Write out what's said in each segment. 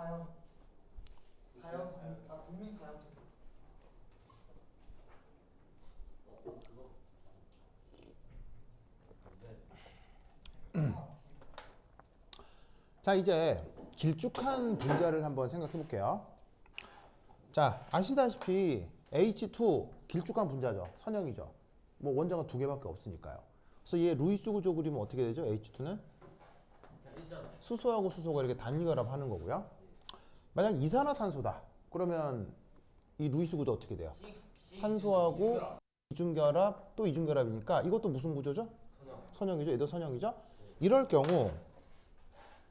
사형. 사형. 아 국민 사형 투표. 그거. 자, 이제 길쭉한 분자를 한번 생각해 볼게요. 자, 아시다시피 H2 길쭉한 분자죠. 선형이죠. 뭐 원자가 두 개밖에 없으니까요. 그래서 얘 루이스 구조 그리면 어떻게 되죠? H2는 수소하고 수소가 이렇게 단결합하는 거고요. 만약 이산화탄소다. 그러면 이 루이스 구조 어떻게 돼요? 산소하고 이중결합 또 이중결합이니까 이것도 무슨 구조죠? 선형이죠. 얘도 선형이죠. 이럴 경우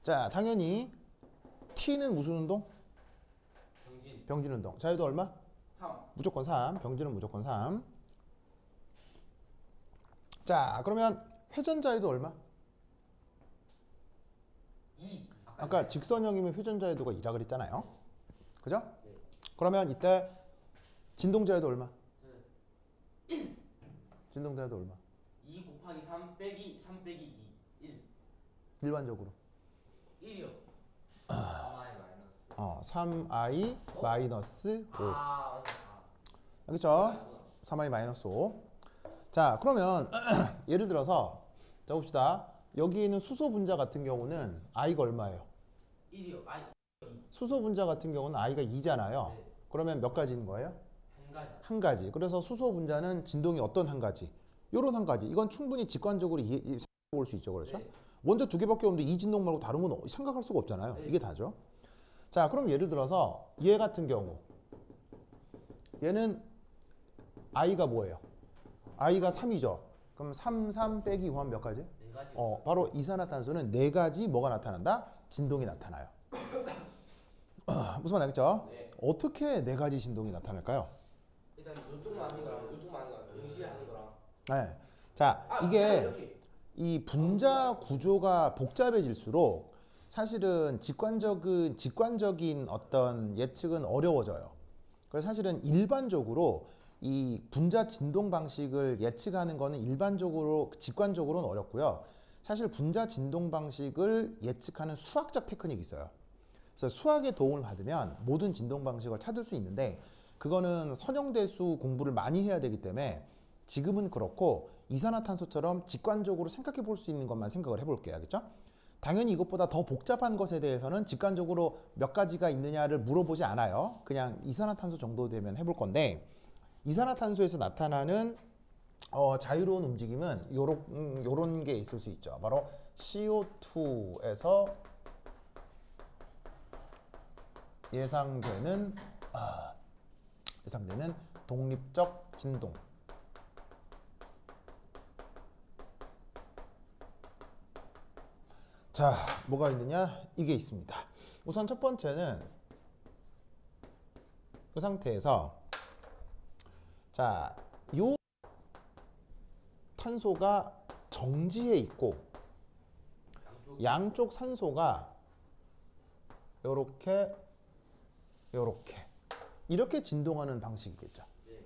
자, 당연히 T는 무슨 운동? 병진 운동. 자, 얘도 얼마? 3. 무조건 3. 병진은 무조건 3. 자, 그러면 회전자에도 얼마? 2. 아까 직선형이면 회전자에도가 2라 그랬잖아요. 그죠? 네. 그러면 이때 진동자에도 얼마? 진동자에도 얼마? 2 곱하기 3 빼기 3 빼기 2. 1. 일반적으로. 1이요. 3i 마이너스. 3i 마이너스 5. 맞다. 알겠죠? 3i 마이너스 5. 자, 그러면 예를 들어서 자 봅시다. 여기 있는 수소 분자 같은 경우는 i가 얼마예요? 1이요. 수소 분자 같은 경우는 i가 2잖아요. 네. 그러면 몇 가지 있는 거예요? 한 가지. 한 가지. 그래서 수소 분자는 진동이 어떤 한 가지? 요런 한 가지. 이건 충분히 직관적으로 생각해 볼 수 있죠. 그렇죠? 네. 원자 두 개밖에 없는데 이 진동 말고 다른 건 생각할 수가 없잖아요. 네. 이게 다죠. 자, 그럼 예를 들어서 얘 같은 경우 얘는 i가 뭐예요? i가 3이죠. 그럼 3 빼기 5 하면 몇 가지? 4가지. 바로 이산화탄소는 4가지 뭐가 나타난다? 진동이 나타나요. 무슨 말 알겠죠? 네. 어떻게 4가지 진동이 나타날까요? 일단 이쪽만 하는 거랑 이쪽만 하는 거랑 동시에 하는 거랑. 네. 자, 이게 이렇게. 이 분자 구조가 복잡해질수록 사실은 직관적인 어떤 예측은 어려워져요. 그래서 사실은 일반적으로 이 분자 진동 방식을 예측하는 거는 일반적으로 직관적으로는 어렵고요. 사실 분자 진동 방식을 예측하는 수학적 테크닉이 있어요. 그래서 수학의 도움을 받으면 모든 진동 방식을 찾을 수 있는데 그거는 선형대수 공부를 많이 해야 되기 때문에 지금은 그렇고 이산화탄소처럼 직관적으로 생각해 볼 수 있는 것만 생각을 해볼게요. 알겠죠? 당연히 이것보다 더 복잡한 것에 대해서는 직관적으로 몇 가지가 있느냐를 물어보지 않아요. 그냥 이산화탄소 정도 되면 해볼 건데 이산화탄소에서 나타나는 자유로운 움직임은 요런 게 있을 수 있죠. 바로 CO2에서 예상되는 독립적 진동. 자, 뭐가 있느냐? 이게 있습니다. 우선 첫 번째는 그 상태에서 자, 요 탄소가 정지해 있고 양쪽 산소가 요렇게 이렇게 진동하는 방식이겠죠. 네.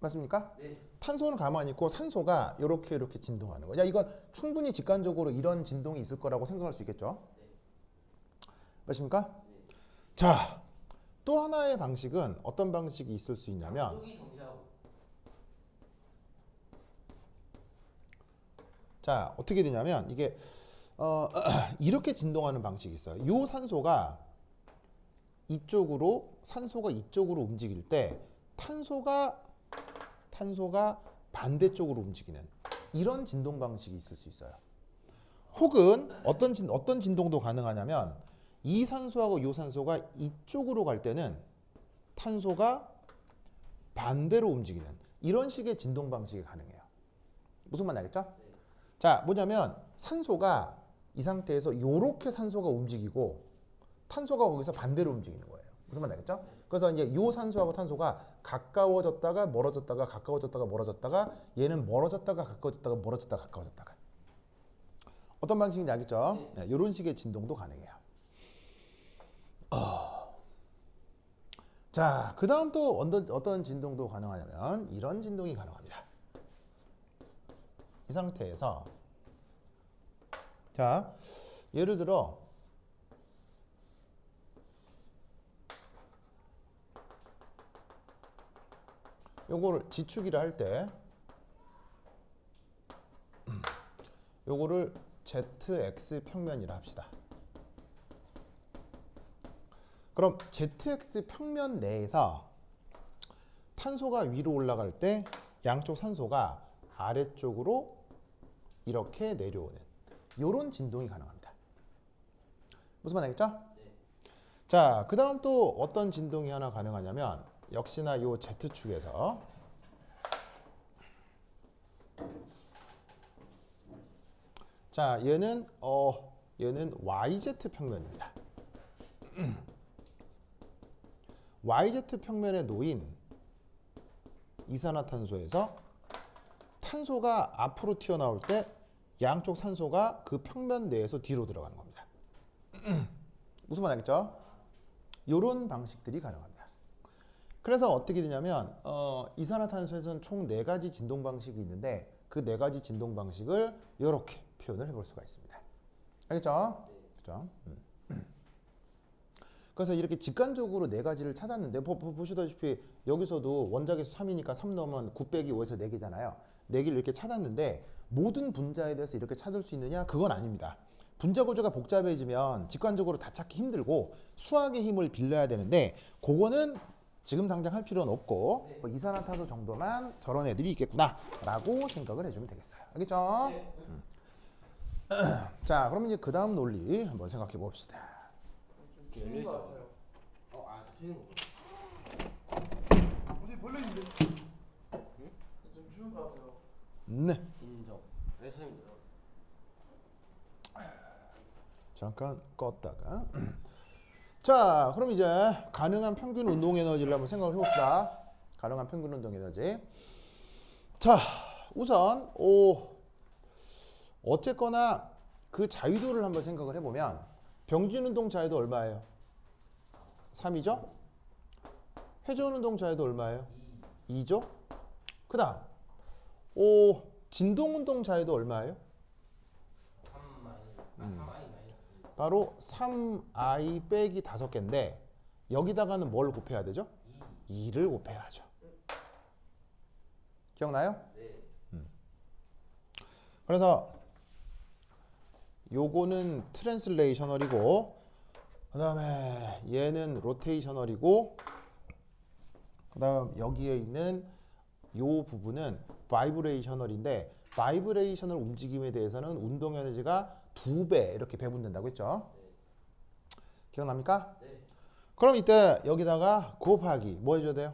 맞습니까? 네. 탄소는 가만히 있고 산소가 이렇게 진동하는 거죠. 이건 충분히 직관적으로 이런 진동이 있을 거라고 생각할 수 있겠죠. 네. 맞습니까? 네. 자, 또 하나의 방식은 어떤 방식이 있을 수 있냐면 쪽이 정지하고. 자, 어떻게 되냐면 이게 이렇게 진동하는 방식이 있어요. 요 산소가 이쪽으로 움직일 때 탄소가 반대쪽으로 움직이는 이런 진동 방식이 있을 수 있어요. 혹은 어떤 진동도 가능하냐면 이 산소하고 이 산소가 이쪽으로 갈 때는 탄소가 반대로 움직이는 이런 식의 진동 방식이 가능해요. 무슨 말 알겠죠? 네. 자, 뭐냐면 산소가 이 상태에서 이렇게 산소가 움직이고 탄소가 거기서 반대로 움직이는 거예요. 무슨 말 알겠죠? 그래서 이제 이 산소하고 탄소가 가까워졌다가 멀어졌다가 가까워졌다가 멀어졌다가 얘는 멀어졌다가 가까워졌다가 멀어졌다가 가까워졌다가 어떤 방식인지 알겠죠? 네, 이런 식의 진동도 가능해요. 자, 그 다음 또 어떤 진동도 가능하냐면 이런 진동이 가능합니다. 이 상태에서 자, 예를 들어 요거를 지축이라 할 때 요거를 ZX 평면이라 합시다. 그럼 ZX 평면 내에서 탄소가 위로 올라갈 때 양쪽 산소가 아래쪽으로 이렇게 내려오는 이런 진동이 가능합니다. 무슨 말 알겠죠? 네. 자, 그 다음 또 어떤 진동이 하나 가능하냐면 역시나 이 Z축에서 자, 얘는 YZ 평면입니다. YZ 평면에 놓인 이산화탄소에서 탄소가 앞으로 튀어나올 때 양쪽 산소가 그 평면 내에서 뒤로 들어가는 겁니다. 무슨 말 알겠죠? 이런 방식들이 가능합니다. 그래서 어떻게 되냐면 이산화탄소에서는 총 4가지 진동 방식이 있는데 그 4가지 진동 방식을 이렇게 표현을 해볼 수가 있습니다. 알겠죠? 그렇죠? 그래서 이렇게 직관적으로 4가지를 찾았는데 보시다시피 여기서도 원자계수 3이니까 3 넣으면 9 빼기 5에서 4개잖아요. 4개를 이렇게 찾았는데 모든 분자에 대해서 이렇게 찾을 수 있느냐? 그건 아닙니다. 분자 구조가 복잡해지면 직관적으로 다 찾기 힘들고 수학의 힘을 빌려야 되는데 그거는 지금 당장 할 필요는 없고 뭐 이산화탄소 정도만 저런 애들이 있겠구나 라고 생각을 해주면 되겠어요. 알겠죠? 네. 자, 그러면 이제 그 다음 논리 한번 생각해 봅시다. 좀 추운 것 같아요. 튀는 거. 어디 벌레 있는데? 좀 추운 것 같아요. 네. 인정. 네, 선생님. 잠깐 껐다가 자, 그럼 이제 가능한 평균 운동 에너지를 한번 생각을 해봅시다. 가능한 평균 운동 에너지. 자, 우선 어쨌거나 그 자유도를 한번 생각을 해보면 병진 운동 자유도 얼마예요? 3이죠? 회전 운동 자유도 얼마예요? 2죠? 그 다음 진동 운동 자유도 얼마예요? 3i. 바로 3i 빼기 5개인데 여기다가는 뭘 곱해야 되죠? 2를 곱해야죠. 기억나요? 네. 그래서 요거는 트랜슬레이셔널이고 그 다음에 얘는 로테이셔널이고 그 다음 여기에 있는 요 부분은 바이브레이셔널인데 바이브레이셔널 움직임에 대해서는 운동 에너지가 2배 이렇게 배분된다고 했죠. 기억납니까? 네. 그럼 이때 여기다가 곱하기 뭐 해줘야 돼요?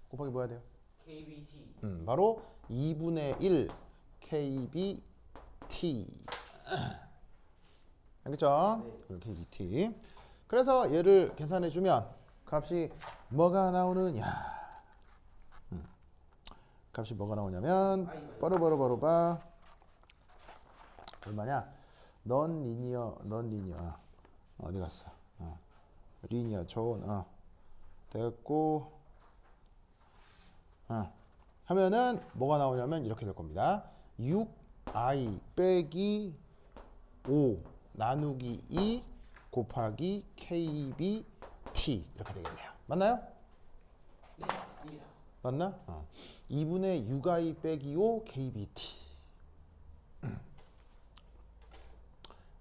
곱하기 뭐 해야 돼요? KBT. 바로 2분의 1 kBT. 알겠죠? 네. kBT. 그래서 얘를 계산해주면 값이 뭐가 나오느냐? 값이 뭐가 나오냐면 빠르바르바르바 얼마냐? 넌 리니어 어디 갔어? 리니어 좋은 됐고 하면은 뭐가 나오냐면 이렇게 될 겁니다. 6i 빼기 5 나누기 2 곱하기 kBT 이렇게 되겠네요. 맞나요? 네, 맞습니다. 맞나? 2분의 6i 빼기 5 kBT.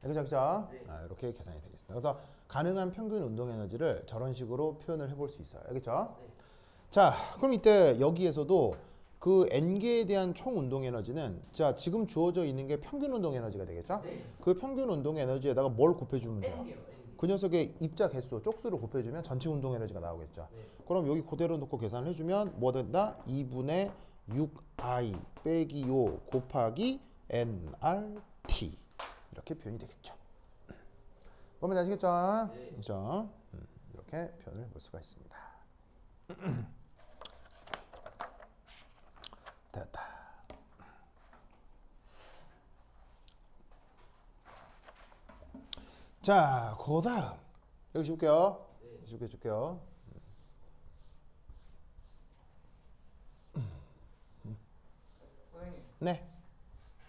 그죠? 네. 이렇게 계산이 되겠습니다. 그래서 가능한 평균 운동 에너지를 저런 식으로 표현을 해볼 수 있어요. 알겠죠? 네. 자, 그럼 이때 여기에서도 그 n개에 대한 총 운동 에너지는 자 지금 주어져 있는 게 평균 운동 에너지가 되겠죠? 네. 그 평균 운동 에너지에다가 뭘 곱해주면 돼요? N개요. 그 녀석의 입자 개수, 쪽수를 곱해주면 전체 운동 에너지가 나오겠죠. 네. 그럼 여기 그대로 놓고 계산을 해주면 뭐 된다? 2분의 6i 빼기 5 곱하기 nRT 이렇게 표현이 되겠죠. 보면 아시겠죠? 네. 그렇죠? 이렇게 표현을 해볼 수가 있습니다. 됐다. 자, 그 다음 여기 줄게요. 네. 줄게요. 선생님, 네,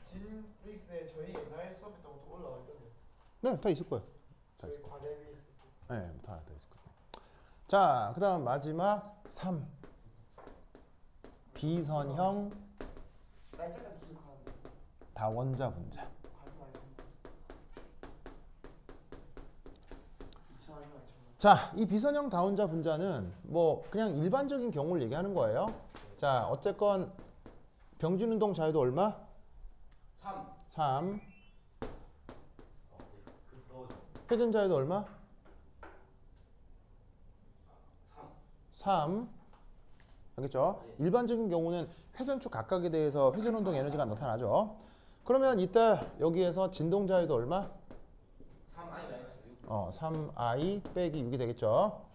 진릭스에 저희 옛날 수업했던 것도 올라와 있던데. 네, 다 있을 거예요. 저희 과제 위에 있을 때. 네, 다 있을 거예요. 자, 그 다음 마지막 3. 비선형 날짜까지 기억하는데 다원자 분자. 발표하게 된다. 2000년 자, 이 비선형 다원자 분자는 뭐 그냥 일반적인 경우를 얘기하는 거예요. 자, 어쨌건 병진 운동 자유도 얼마? 3. 3. 회전 자유도 얼마? 3. 알겠죠? 일반적인 경우는 회전축 각각에 대해서 회전 운동 에너지가 나타나죠. 그러면 이때 여기에서 진동 자유도 얼마? 3i-6. 3i 빼기 6이 되겠죠.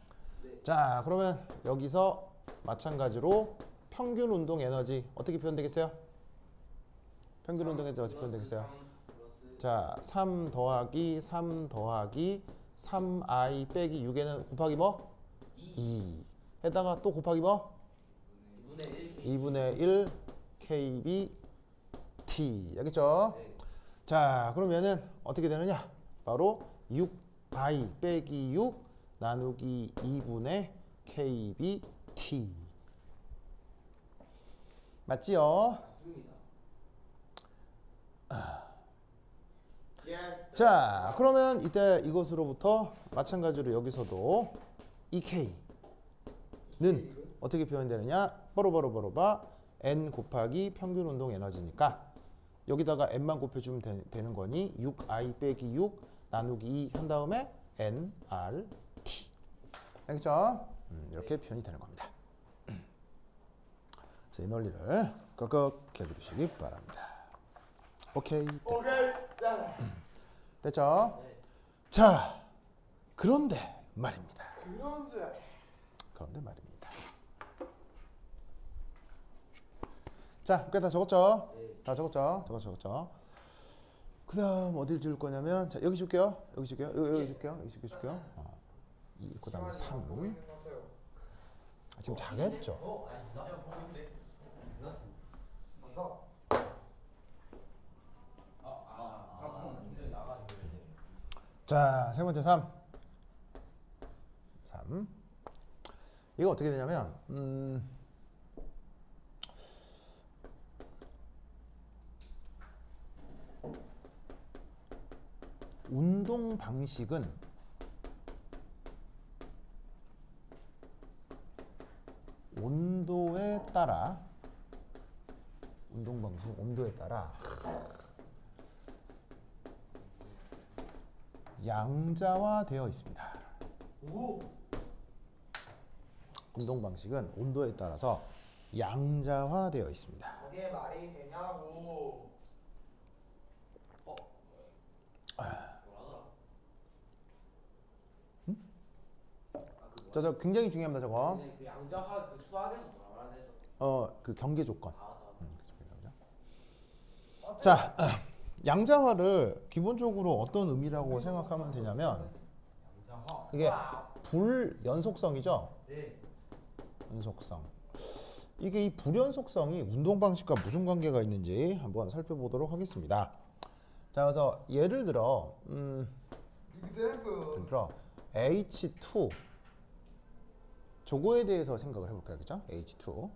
네. 자, 그러면 여기서 마찬가지로 평균 운동 에너지 어떻게 표현되겠어요? 평균 운동 에너지 어떻게 표현되겠어요? 자, 3 더하기 3 더하기 3i 빼기 6에는 곱하기 뭐? 2. 에다가 또 곱하기 뭐? 2분의 1 kb t. 알겠죠? 네. 자, 그러면은 어떻게 되느냐? 바로 6i 빼기 6 나누기 2분의 kb t. 맞지요? 맞습니다. Yes. 자, 그러면 이때 이것으로부터 마찬가지로 여기서도 이 k는 어떻게 표현되느냐? 바로 n 곱하기 평균 운동 에너지니까 여기다가 n만 곱해주면 되는 거니 6i 빼기 6 나누기 2 한 다음에 nRT. 알겠죠? 이렇게 표현이 되는 겁니다. 자, 이 논리를 끄끄 해두시기 바랍니다. 오케이. 오케이. 자. 됐죠? 네. 자, 그런데 말입니다. 그런데 말입니다. 자, 다 적었죠? 네. 다 적었죠? 그 다음 어딜 지울 거냐면, 자, 여기 줄게요. 여기 줄게요. 여기 줄게요. 그 다음에 3. 지금 자겠죠? 자, 세 번째 3. 이거 어떻게 되냐면, 운동 방식은 온도에 따라 양자화되어 있습니다. 오. 운동 방식은 온도에 따라서 양자화되어 있습니다. 그게 말이 되냐고. 저 굉장히 중요합니다, 저거. 그 양자화 그 수학에서 뭐라 해서. 그 경계 조건. 아, 자, 양자화를 기본적으로 어떤 의미라고 생각하면 되냐면 양자화. 이게 불연속성이죠. 네. 연속성. 이게 이 불연속성이 운동 방식과 무슨 관계가 있는지 한번 살펴보도록 하겠습니다. 자, 그래서 예를 들어 H2 저거에 대해서 생각을 해볼까요, 그죠? H2.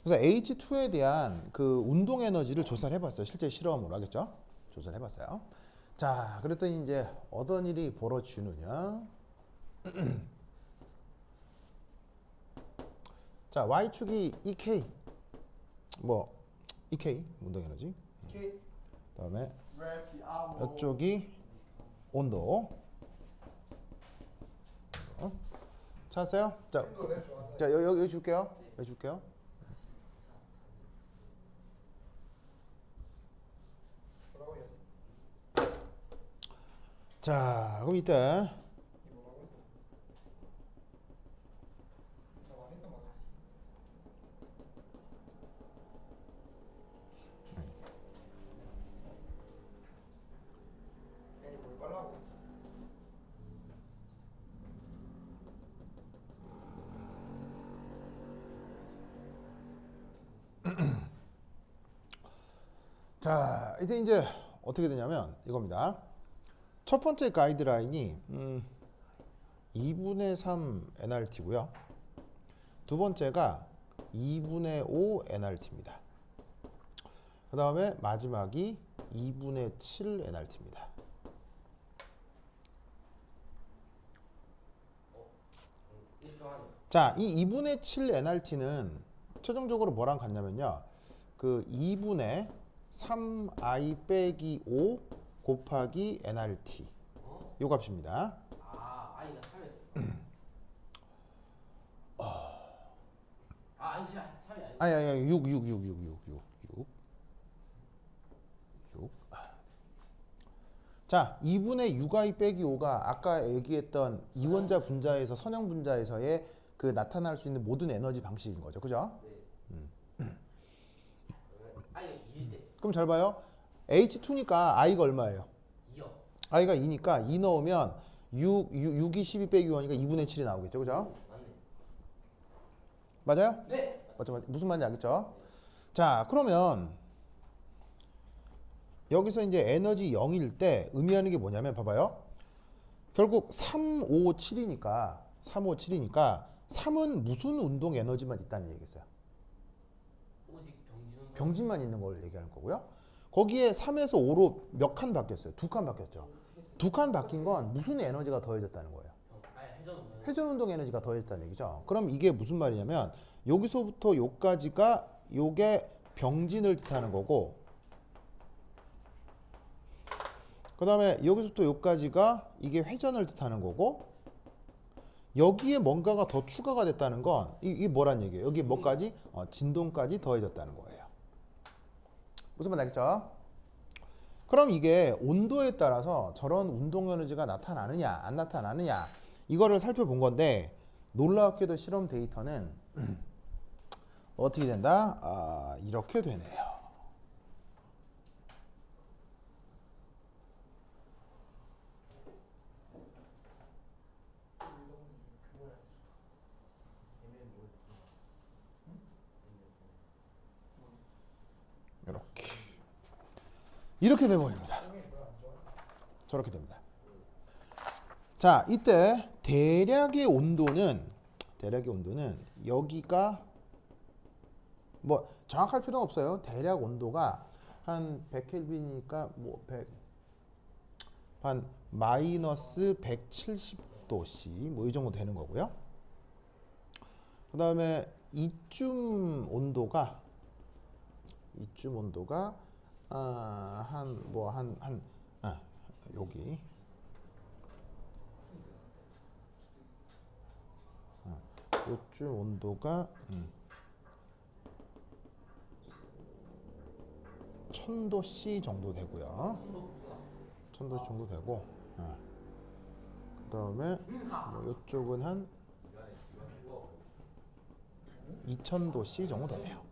그래서 H2에 대한 그 운동 에너지를 조사를 해봤어요. 실제 실험으로 하겠죠? 조사를 해봤어요. 자, 그랬더니 이제 어떤 일이 벌어지느냐? 자, Y축이 EK, EK 운동 에너지. K. 그다음에 랩이 아무. 이쪽이 온도. 찾았어요? 자, 랩 좋아하세요? 자 여기 줄게요. 뭐라고요? 자, 그럼 이때 이 뭐라고 했어? 나 많이 했던 거 같아. 괜히 뭘 빨라고. 자, 이제 어떻게 되냐면 이겁니다. 첫 번째 가이드라인이 2분의 3 NRT고요. 두 번째가 2분의 5 nRT입니다. 그 다음에 마지막이 2분의 7 nRT입니다. 자, 이 2분의 7 nRT는 최종적으로 뭐랑 같냐면요. 그 2분의 3i 빼기 5 곱하기 nRT 요 값입니다. 아, i가 3이 돼. 아니, 3이 아니. 아니 6. 자, 2분의 6i 빼기 5가 아까 얘기했던 이원자 분자에서 선형 분자에서의 그 나타날 수 있는 모든 에너지 방식인 거죠. 그죠? 네. i가 2일 때 그럼 잘 봐요. H2니까 i가 얼마예요? 2요. i가 2니까 2 넣으면 6이 12 빼기 5니까 2분의 7이 나오겠죠. 그죠? 맞네. 맞아요? 네. 맞죠? 무슨 말인지 알겠죠? 자, 그러면 여기서 이제 에너지 0일 때 의미하는 게 뭐냐면 봐봐요. 결국 357이니까 3은 무슨 운동 에너지만 있다는 얘기겠어요. 오직 병진은 병진만 있는 걸 얘기하는 거고요. 거기에 3에서 5로 몇 칸 바뀌었어요? 2칸 바뀌었죠. 2칸 바뀐 건 무슨 에너지가 더해졌다는 거예요. 회전 운동 에너지가 더해졌다는 얘기죠. 그럼 이게 무슨 말이냐면 여기서부터 여기까지가 요게 병진을 뜻하는 거고, 그 다음에 여기서부터 여기까지가 이게 회전을 뜻하는 거고, 여기에 뭔가가 더 추가가 됐다는 건 이게 뭐란 얘기예요? 여기 뭐까지? 진동까지 더해졌다는 거예요. 무슨 말 알겠죠? 그럼 이게 온도에 따라서 저런 운동 에너지가 나타나느냐 안 나타나느냐 이거를 살펴본 건데, 놀랍게도 실험 데이터는 어떻게 된다? 이렇게 되네요. 이렇게 돼버립니다. 저렇게 됩니다. 자, 이때 대략의 온도는 여기가 뭐 정확할 필요는 없어요. 대략 온도가 한 100켈빈이니까 뭐 100, 한 마이너스 170도씨 뭐 이 정도 되는 거고요. 그 다음에 이쯤 온도가 여기 요쯤 온도가 1000도씨 정도 되고요. 1000도 정도 되고, 그 다음에 뭐 이쪽은 한 2000도씨 정도 되네요.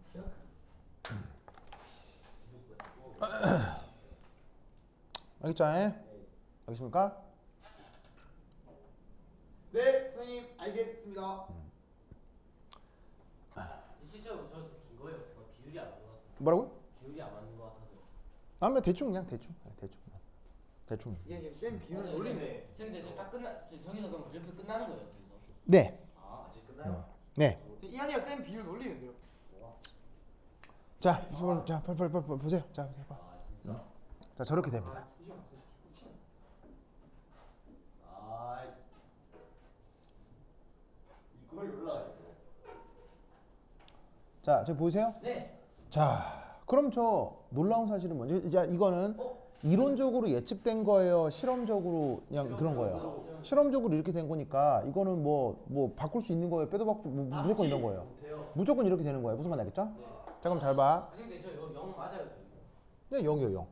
알겠죠? 알겠습니까? 네, 선생님 알겠습니다. 실제로 저긴 거예요. 비율이 안 맞는 것 같아요. 뭐라고요? 비율이 안 맞는 것 같아서. 아마 대충 대충. 이게 지금 쌤 비율 놀리네. 선생님, 근데 딱 저기서 그럼 그래프 끝나는 거예요, 저기서? 네. 아, 아직 끝나요? 네. 이한이가 쌤 비율 놀리는데요. 자, 자, 빨리 보세요. 자, 해봐. 아, 진짜? 자, 저렇게 됩니다. 이걸 몰라. 자, 저 보이세요? 네. 자, 그럼 저 놀라운 사실은 뭐죠? 이제 이거는 이론적으로 예측된 거예요. 실험적으로 그냥 그런 거예요. 실험적으로 이렇게 된 거니까 이거는 뭐 바꿀 수 있는 거예요. 빼도 바꾸고 무조건 이런 거예요. 무조건 이렇게 되는 거예요. 무슨 말 알겠죠? 네. 자, 그럼 잘 봐. 근데 저 0 맞아요, 네, 0이요, 0.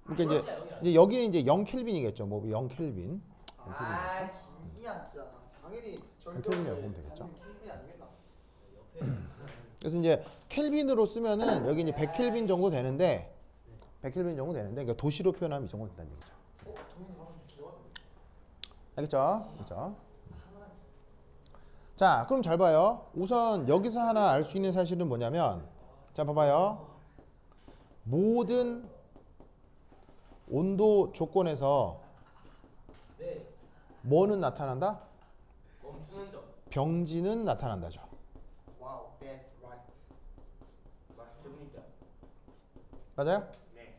그러니까 이제 여기는 이제 0 켈빈이겠죠. 뭐 0 켈빈. 아, 김이한 진짜 당연히 켈빈이라고 보면 되겠죠. 켈빈이 아니겠나? 옆에. 그래서 이제 켈빈으로 쓰면은 여기 이제 100켈빈 정도 되는데 100켈빈 정도 되는데, 그러니까 도시로 표현하면 이 정도 된다는 얘기죠. 동인 방금 개왔는데. 알겠죠? 그렇죠? 자, 그럼 잘 봐요. 우선 여기서 하나 알 수 있는 사실은 뭐냐면, 자, 봐봐요. 모든 온도 조건에서 네. 뭐는 나타난다? 멈추는 점. 병진은 나타난다죠. 맞아요? 네.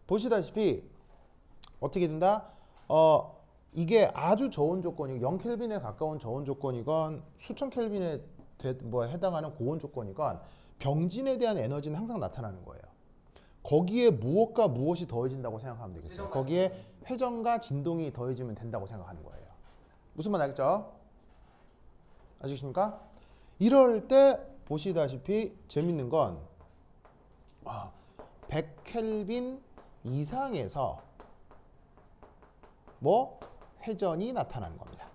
보시다시피 어떻게 된다? 이게 아주 저온 조건이 0켈빈에 가까운 저온 조건이건 수천 켈빈에 해당하는 고온 조건이건 병진에 대한 에너지는 항상 나타나는 거예요. 거기에 무엇과 무엇이 더해진다고 생각하면 되겠어요. 거기에 회전과 진동이 더해지면 된다고 생각하는 거예요. 무슨 말 알겠죠? 아시겠습니까? 이럴 때 보시다시피 재밌는 건 100켈빈 이상에서 뭐 회전이 나타나는 겁니다.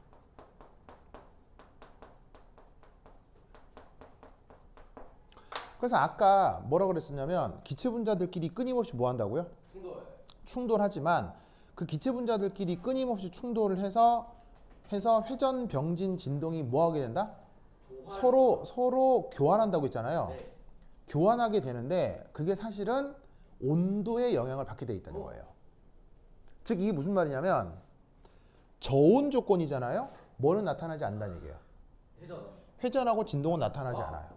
그래서 아까 뭐라 그랬었냐면 기체 분자들끼리 끊임없이 뭐 한다고요? 충돌하지만 그 기체 분자들끼리 끊임없이 충돌을 해서 회전, 병진, 진동이 뭐 하게 된다? 서로 교환한다고 했잖아요. 네. 교환하게 되는데 그게 사실은 온도에 영향을 받게 돼 있다는 거예요. 즉 이게 무슨 말이냐면 저온 조건이잖아요. 뭐는 나타나지 않는다는 얘기예요. 회전하고 진동은 나타나지 않아요.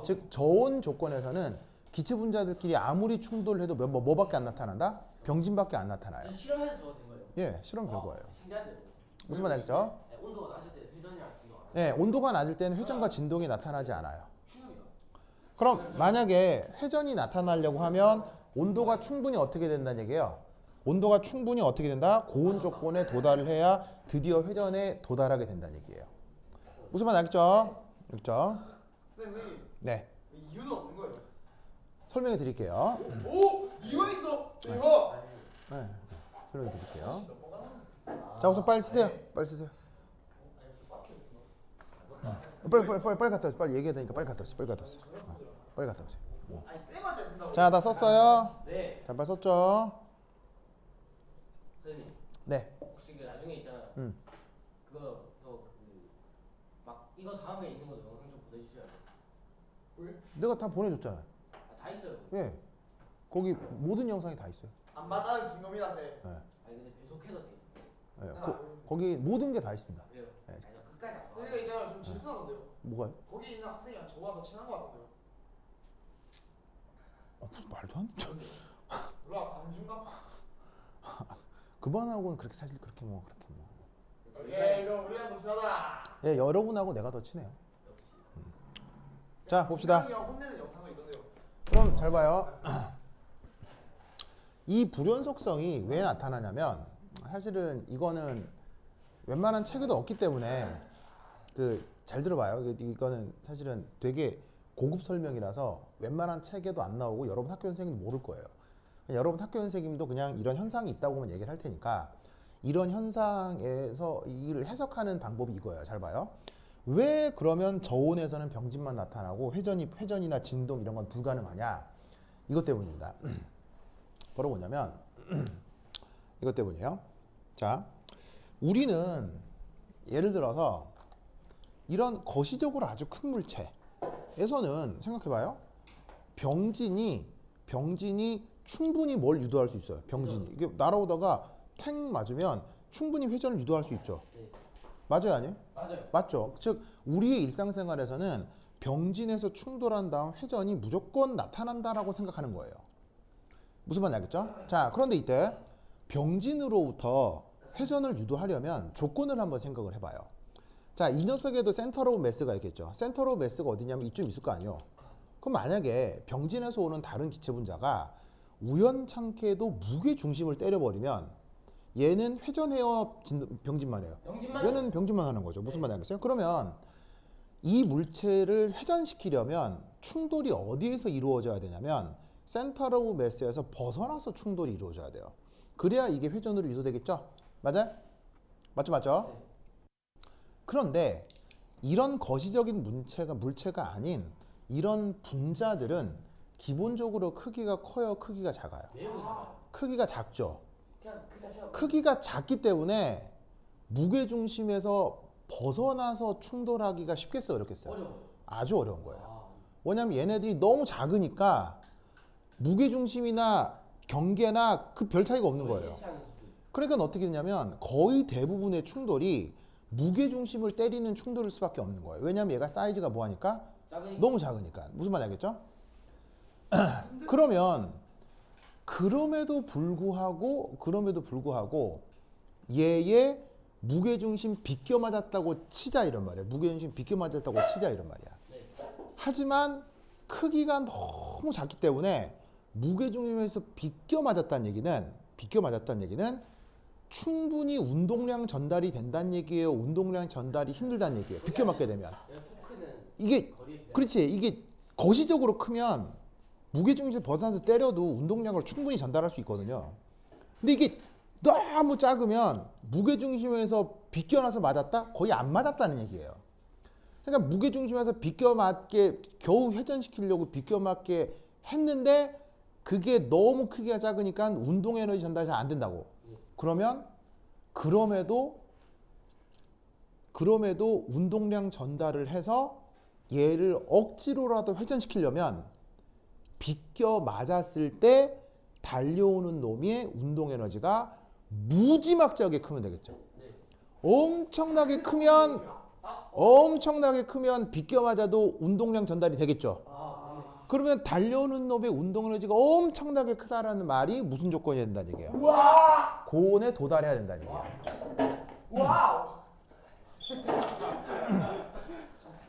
즉 저온 조건에서는 기체 분자들끼리 아무리 충돌해도 뭐밖에 안 나타난다? 병진밖에 안 나타나요. 실험해서 저거 된 거예요. 예, 실험 결과예요. 신기하네요. 무슨 말 알겠죠? 온도가 낮을 때 회전이랑 진동 안 네, 온도가 낮을 때는 회전과 진동이 나타나지 않아요. 충분히가. 그럼 만약에 회전이 나타나려고 하면 온도가 충분히 어떻게 된다는 얘기예요? 온도가 충분히 어떻게 된다? 고온 조건에 도달을 해야 드디어 회전에 도달하게 된다는 얘기예요. 무슨 말 알겠죠? 알겠죠? 선생님 네, 이유는 없는 거예요. 설명해 드릴게요. 오 이유가 있어. 이거. 네, 설명해 드릴게요. 자, 우선 빨리 쓰세요. 빨리 쓰세요. 빨리 갖다 오세요. 빨리 얘기해야 되니까 빨리 갖다 오세요. 빨리 갖다 오세요. 빨리 갖다 오세요. 아니 쌤한테 쓴다고. 자, 다 썼어요? 네. 자, 빨리 썼죠? 선생님 네. 혹시 그 나중에 있잖아요. 그거 막 이거 다음에 있는 거 영상 좀 보내주셔야 돼요. 내가 다 보내줬잖아요. 다 있어요. 예. 거기 모든 영상이 다 있어요. 안 받아는 증거입니다 쌤. 예. 아니 근데 배속해서 돼. 예. 거기 모든 게 다 있습니다. 그래요. 네. 아니 나 끝까지 안 그러니까 있잖아요 좀 질투나던데요. 뭐가요? 거기 있는 학생이랑 저보다 더 친한 것 같은데요. 무슨 말도 안 돼. 몰라 반중가? 그분하고는 그렇게 사실 그렇게 뭐. 오케이 이거 우리랑 더 친하다. 예, 여러분하고 내가 더 친해요. 역시. 자, 봅시다. 형 혼내는 영상도 있던데요. 그럼 잘 봐요. 이 불연속성이 왜 나타나냐면 사실은 이거는 웬만한 책에도 없기 때문에 잘 들어봐요. 이거는 사실은 되게 고급 설명이라서 웬만한 책에도 안 나오고 여러분 학교 선생님도 모를 거예요. 여러분 학교 선생님도 그냥 이런 현상이 있다고만 얘기를 할 테니까 이런 현상에서 이를 해석하는 방법이 이거예요. 잘 봐요. 왜 그러면 저온에서는 병진만 나타나고 회전이나 진동 이런 건 불가능하냐? 이것 때문입니다. 바로 뭐냐면 이것 때문이에요. 자, 우리는 예를 들어서 이런 거시적으로 아주 큰 물체에서는 생각해봐요. 병진이 충분히 뭘 유도할 수 있어요. 병진이 이게 날아오다가 탱 맞으면 충분히 회전을 유도할 수 있죠. 네. 맞아요, 아니에요? 맞아요. 맞죠. 즉 우리의 일상생활에서는 병진에서 충돌한 다음 회전이 무조건 나타난다라고 생각하는 거예요. 무슨 말인지 알겠죠? 자, 그런데 이때 병진으로부터 회전을 유도하려면 조건을 한번 생각을 해봐요. 자, 이 녀석에도 센터 오브 매스가 있겠죠. 센터 오브 매스가 어디냐면 이쯤 있을 거 아니에요. 그럼 만약에 병진에서 오는 다른 기체 분자가 우연찮게도 무게 중심을 때려버리면 얘는 회전해요, 병진만 해요. 병진만. 얘는 병진만 하는 거죠. 무슨 말인지 알겠어요? 그러면 이 물체를 회전시키려면 충돌이 어디에서 이루어져야 되냐면 센터 오브 매스에서 벗어나서 충돌이 이루어져야 돼요. 그래야 이게 회전으로 유도되겠죠? 맞아요? 맞죠? 네. 그런데 이런 거시적인 물체가 아닌 이런 분자들은 기본적으로 크기가 커요, 크기가 작아요? 매우 작아요. 크기가 작죠. 그냥 그 자체가. 크기가 작기 때문에 무게 중심에서 벗어나서 충돌하기가 쉽겠어요, 어렵겠어요? 어려워요. 아주 어려운 거예요. 아, 왜냐하면 얘네들이 너무 작으니까 무게 중심이나 경계나 그 별 차이가 없는 거예요. 예측하는 수준. 그러니까 어떻게 되냐면 거의 대부분의 충돌이 무게 중심을 때리는 충돌일 수밖에 없는 거예요. 왜냐하면 얘가 사이즈가 뭐하니까 작으니까. 너무 작으니까. 무슨 말인지 알겠죠? 그럼에도 불구하고 얘의 무게중심 비껴 맞았다고 치자 이런 말이야. 무게중심 비껴 맞았다고 치자 이런 말이야. 네. 하지만 크기가 너무 작기 때문에 무게중심에서 비껴 맞았다는 얘기는 충분히 운동량 전달이 된다는 얘기예요. 운동량 전달이 힘들다는 얘기예요. 비껴 맞게 되면. 포크는 이게 거리에 그렇지. 이게 거시적으로 크면 무게중심에서 벗어나서 때려도 운동량을 충분히 전달할 수 있거든요. 근데 이게 너무 작으면 무게중심에서 비껴나서 맞았다? 거의 안 맞았다는 얘기예요. 그러니까 무게중심에서 비껴 맞게 겨우 회전시키려고 비껴 맞게 했는데 그게 너무 크기가 작으니까 운동 에너지 전달이 잘 안 된다고. 그럼에도 운동량 전달을 해서 얘를 억지로라도 회전시키려면 비껴 맞았을 때 달려오는 놈의 운동 에너지가 무지막지하게 크면 되겠죠. 엄청나게 크면 비껴 맞아도 운동량 전달이 되겠죠. 그러면 달려오는 놈의 운동 에너지가 엄청나게 크다라는 말이 무슨 조건이 된다는 얘기예요? 와! 고온에 도달해야 된다는 얘기예요. 와우!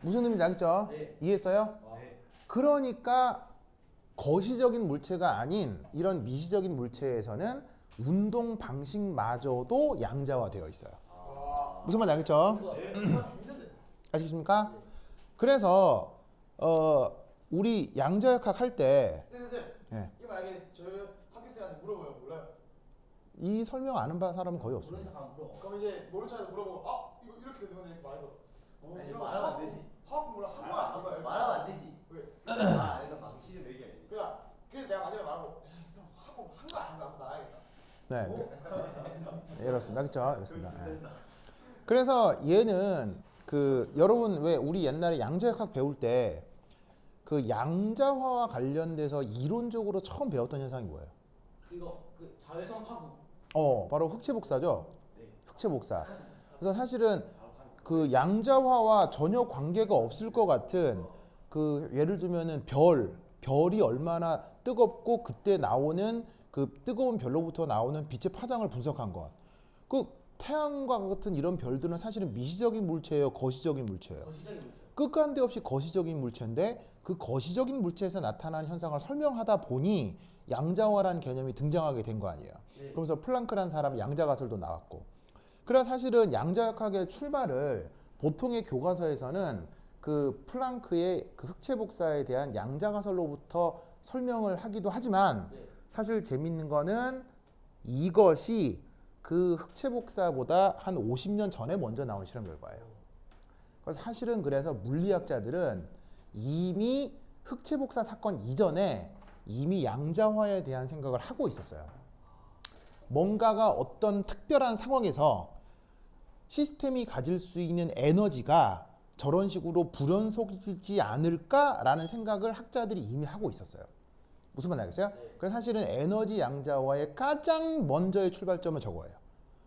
무슨 의미인지 알겠죠? 네. 이해했어요? 그러니까 거시적인 물체가 아닌 이런 미시적인 물체에서는 운동 방식마저도 양자화되어 있어요. 무슨 말인지 알겠죠? 재밌는데. 아시겠습니까? 그래서 우리 양자역학 할 때 선생님, 예. 이거 만약에 저희 학교생한테 물어보면 몰라요? 이 설명 아는 사람은 거의 없습니다. 모르는 사람 물어. 그럼 이제 모른 척 물어보고 이거 이렇게 되는 건데 이렇게 말해서 아니, 이런 말하면 안 되지. 화학 몰라 한 거야 안 거야? 말하면 안 되지. 왜? 아, 그래서 망치는 얘기 아니지. 그래서 내가 마지막에 말하고 하고 한 거야 안 거야 하면서 나가겠다. 네. 이렇습니다. 그렇죠? 이렇습니다. 예. 그래서 얘는 여러분 왜 우리 옛날에 양자역학 배울 때 그 양자화와 관련돼서 이론적으로 처음 배웠던 현상이 뭐예요? 그 자외선 파국. 바로 흑체 복사죠. 네. 흑체 복사. 그래서 사실은 그 양자화와 전혀 관계가 없을 것 같은 예를 들면은 별이 얼마나 뜨겁고 그때 나오는 그 뜨거운 별로부터 나오는 빛의 파장을 분석한 것. 그 태양과 같은 이런 별들은 사실은 미시적인 물체예요, 거시적인 물체예요. 거시적인 물체. 끝간데 없이 거시적인 물체인데 그 거시적인 물체에서 나타나는 현상을 설명하다 보니 양자화라는 개념이 등장하게 된 거 아니에요. 네. 그러면서 플랑크라는 사람이 양자가설도 나왔고. 그래서 사실은 양자역학의 출발을 보통의 교과서에서는 그 플랑크의 그 흑체 복사에 대한 양자가설로부터 설명을 하기도 하지만 네. 사실 재밌는 거는 이것이 그 흑체 복사보다 한 50년 전에 먼저 나온 실험 결과예요. 그래서 사실은 그래서 물리학자들은 이미 흑체 복사 사건 이전에 이미 양자화에 대한 생각을 하고 있었어요. 뭔가가 어떤 특별한 상황에서 시스템이 가질 수 있는 에너지가 저런 식으로 불연속이지 않을까라는 생각을 학자들이 이미 하고 있었어요. 무슨 말인지 알겠어요? 그래서 사실은 에너지 양자화의 가장 먼저의 출발점은 저거예요.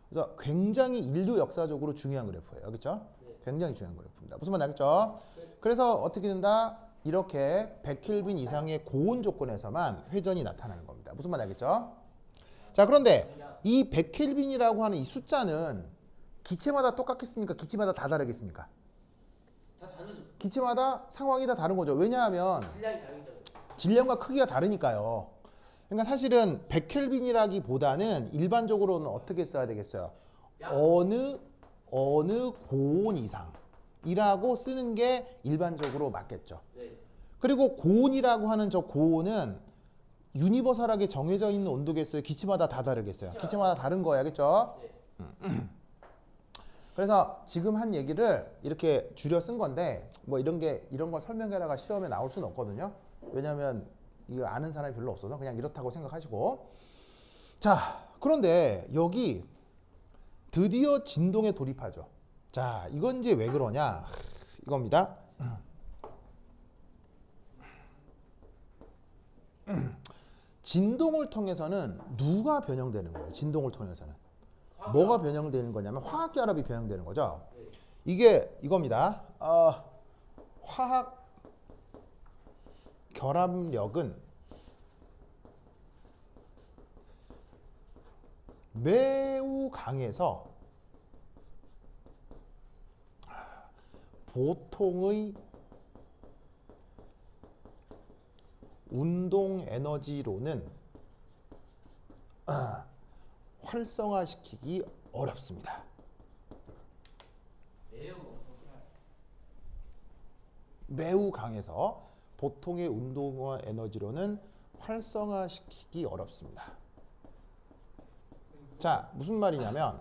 그래서 굉장히 인류 역사적으로 중요한 그래프예요. 그렇죠? 굉장히 중요한 그래프입니다. 무슨 말인지 알겠죠? 그래서 어떻게 된다? 이렇게 100켈빈 이상의 고온 조건에서만 회전이 나타나는 겁니다. 무슨 말인지 알겠죠? 자, 그런데 이 100켈빈이라고 하는 이 숫자는 기체마다 똑같겠습니까? 기체마다 다 다르겠습니까? 다 다르죠. 기체마다 상황이 다 다른 거죠. 왜냐하면 질량이 다르죠. 질량과 크기가 다르니까요. 그러니까 사실은 100켈빈이라기보다는 일반적으로는 어떻게 써야 되겠어요? 어느 고온 이상이라고 쓰는 게 일반적으로 맞겠죠. 네. 그리고 고온이라고 하는 저 고온은 유니버설하게 정해져 있는 온도겠어요? 기체마다 다 다르겠어요? 기체마다 다른 거예요. 알겠죠? 네. 그래서 지금 한 얘기를 이렇게 줄여 쓴 건데 뭐 이런 걸 설명해라가 시험에 나올 수는 없거든요. 왜냐하면 이거 아는 사람이 별로 없어서 그냥 이렇다고 생각하시고. 자, 그런데 여기 드디어 진동에 돌입하죠. 자, 이건 이제 왜 그러냐? 이겁니다. 진동을 통해서는 누가 변형되는 거예요? 진동을 통해서는 뭐가 변형되는 거냐면 화학 결합이 변형되는 거죠. 이게 이겁니다. 화학 결합력은 매우 강해서 보통의 운동 에너지로는 활성화시키기 어렵습니다. 매우 강해서 보통의 운동 에너지로는 활성화시키기 어렵습니다. 자, 무슨 말이냐면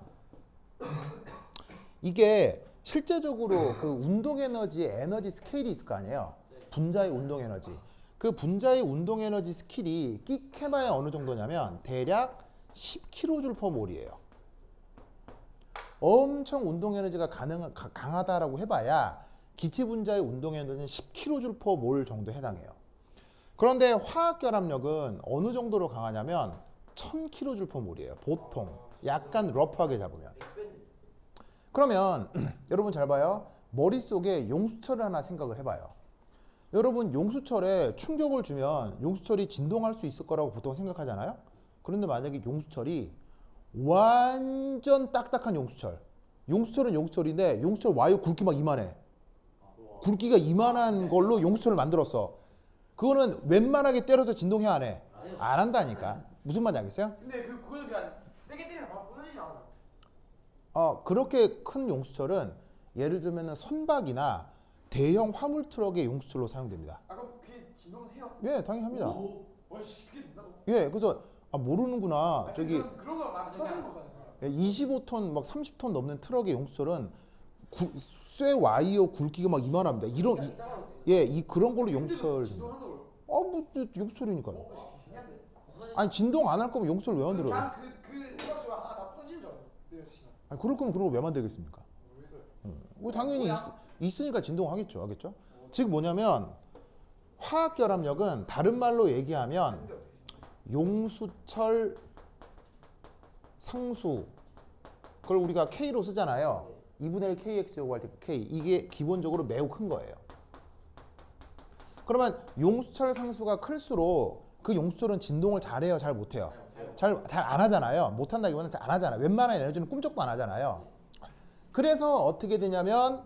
이게 실제적으로 그 운동 에너지의 에너지 스케일이 있을 거 아니에요. 분자의 운동 에너지. 그 분자의 운동 에너지 스킬이 끼케마야 어느 정도냐면 대략 10kJ/몰이에요. 엄청 운동 에너지가 강하다라고 해봐야 기체 분자의 운동 에너지는 10kJ/몰 정도 해당해요. 그런데 화학 결합력은 어느 정도로 강하냐면 1000kJ/몰이에요. 보통 약간 러프하게 잡으면. 그러면 여러분 잘 봐요. 머릿속에 용수철을 하나 생각을 해봐요. 여러분 용수철에 충격을 주면 용수철이 진동할 수 있을 거라고 보통 생각하잖아요. 그런데 만약에 용수철이 완전 딱딱한 용수철. 용수철은 용수철인데 용수철 와이어 굵기 막 이만해. 굵기가 이만한 걸로 용수철을 만들었어. 그거는 웬만하게 때려서 진동해 안 해? 안 한다니까. 무슨 말인지 알겠어요? 근데 그거는 그냥 세게 때리면 바로 부서지지 않아. 그렇게 큰 용수철은 예를 들면 선박이나 대형 화물 트럭의 용수철로 사용됩니다. 그럼 그게 진동은 해요? 예, 당연히 합니다. 와씨 그게 된다고? 예, 그래서 모르는구나. 저기 그런 거 막 터지는 거잖아요. 25톤 막 30톤 넘는 트럭의 용수철은 쇠 와이어 굵기가 막 이만합니다. 그런 걸로 용수철. 진동한다고요? 뭐 용수철이니까요. 신기한데. 아니 진동 안 할 거면 용수철 왜 만들어요? 그냥 그 해가지고 하나 다 터지는 줄 알았어요. 아니 그럴 거면 그런 거 왜 만들겠습니까? 모르겠어요. 당연히 있으니까 진동하겠죠. 알겠죠? 즉 뭐냐면 화학 결합력은 다른 말로 얘기하면 용수철 상수 그걸 우리가 K로 쓰잖아요. 2분의 1 KX 요구할 때 K 이게 기본적으로 매우 큰 거예요. 그러면 용수철 상수가 클수록 그 용수철은 진동을 잘해요, 잘 못해요? 잘 안 하잖아요. 못한다기보다는 잘 안 하잖아요. 웬만한 에너지는 꿈쩍도 안 하잖아요. 그래서 어떻게 되냐면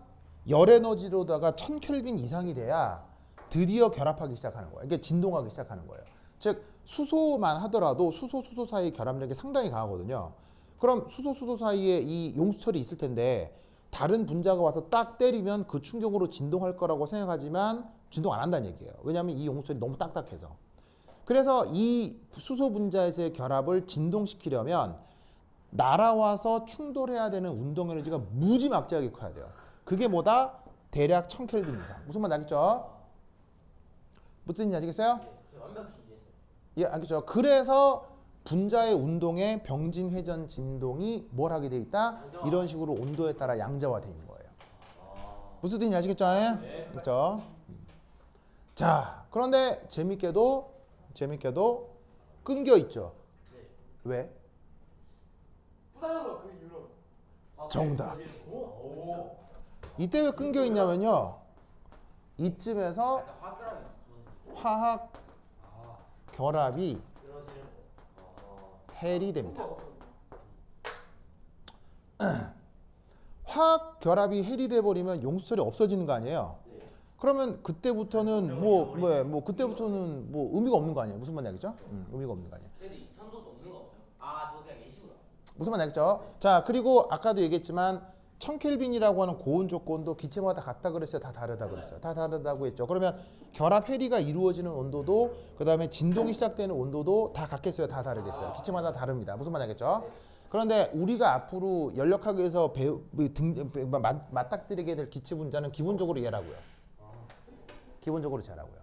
열 에너지로다가 1000켈빈 이상이 돼야 드디어 결합하기 시작하는 거예요. 이게 진동하기 시작하는 거예요. 즉 수소만 하더라도 수소 사이 결합력이 상당히 강하거든요. 그럼 수소 사이에 이 용수철이 있을 텐데 다른 분자가 와서 딱 때리면 그 충격으로 진동할 거라고 생각하지만 진동 안 한다는 얘기예요. 왜냐하면 이 용수철이 너무 딱딱해서. 그래서 이 수소 분자에서의 결합을 진동시키려면 날아와서 충돌해야 되는 운동 에너지가 무지막지하게 커야 돼요. 그게 뭐다? 대략 1000켈빈 이상. 무슨 말인지 알겠죠? 무슨 뜻인지 아시겠어요? 완벽히 이해했어요. 예, 알겠죠? 그래서 분자의 운동에 병진 회전 진동이 뭘 하게 돼 있다? 이런 식으로 온도에 따라 양자화되어 있는 거예요. 무슨 뜻인지 아시겠죠? 네. 그렇죠? 자, 그런데 재밌게도 끊겨 있죠. 왜? 부사져서 그 이유로. 정답. 오. 이때 왜 끊겨 있냐면요. 이쯤에서 화학 결합이 헬이 됩니다. 화학 결합이 헬이 돼 버리면 용수철이 없어지는 거 아니에요? 그러면 그때부터는 그때부터는 뭐 의미가 없는 거 아니에요? 무슨 말인지 알겠죠? 의미가 없는 거 아니에요? 근데 이 천도도 없는 거 없어요? 저거 그냥 예시구나. 무슨 말인지 알겠죠? 자, 그리고 아까도 얘기했지만 1000켈빈이라고 하는 고온 조건도 기체마다 같다 그랬어요? 다 다르다 그랬어요? 다 다르다고 했죠. 그러면 결합 해리가 이루어지는 온도도 그다음에 진동이 시작되는 온도도 다 같겠어요? 다 다르겠어요? 기체마다 다릅니다. 무슨 말인지 알겠죠? 그런데 우리가 앞으로 연력하기 위해서 맞닥뜨리게 될 기체 분자는 기본적으로 얘라고요. 기본적으로 쟤라고요.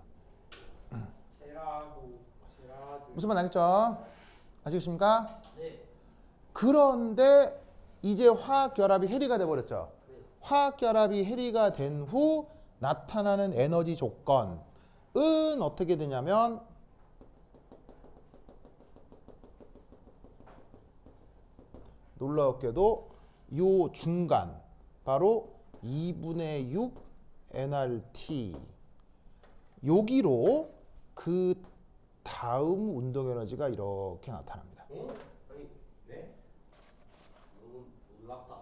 제라드. 무슨 말 알겠죠? 아시겠습니까? 네. 그런데 이제 화학 결합이 해리가 돼 버렸죠. 화학 결합이 해리가 된 후 나타나는 에너지 조건은 어떻게 되냐면 놀랍게도 요 중간 바로 2분의 6 nRT 여기로 그 다음 운동 에너지가 이렇게 나타납니다. 아니, 네? 랍다.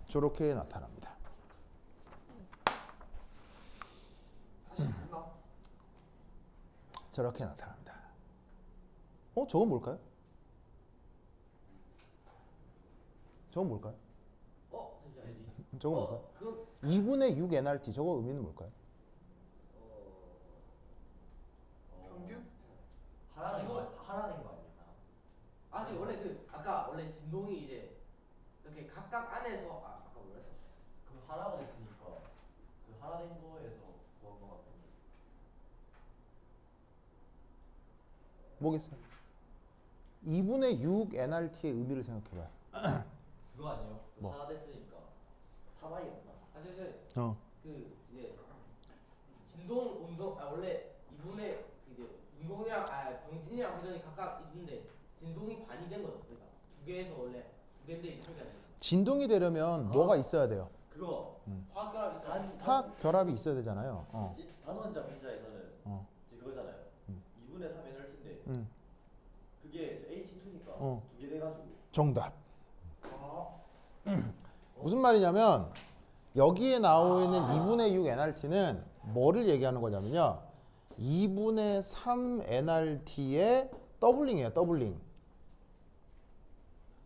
저렇게 나타납니다. 다시 불나? 저렇게 나타납니다. 저건 뭘까요? 저건 뭘까요? 잠시만요. 저건 뭘까요? 그 2분의 6 NRT 저거 의미는 뭘까요? 평균? 하라는 거 아니야? 아직 원래 그 아까 원래 진동이 이제 이렇게 각각 안에서 아까 뭐라 했어? 그 하라가 됐으니까 그 하라된 거에서 구한 거 같은데. 뭐겠어요? 2분의 6 NRT의 의미를 생각해봐요. 그거 아니에요? 그 뭐? 하라 됐으니까 사바이였나? 그 이제 진동 운동 원래 이분의 이제 운동이랑 병진이랑 회전이 각각 있는데 진동이 반이 된 거죠. 그러니까 두 개에서 원래 두 개인데 이렇게 하는 진동이 되려면 뭐가 있어야 돼요? 그거 화학 결합이 있어. 화학 결합이 있어야 되잖아요. 단원자 분자에서는 어. 이제 그거잖아요. 2분의 3 NRT인데 음. 그게 H2니까 어. 두 개 돼가지고 정답. 아, 무슨 말이냐면 여기에 나오고 있는 2분의 6 NRT는 뭐를 얘기하는 거냐면요. 2분의 3 NRT의 더블링이에요. 더블링.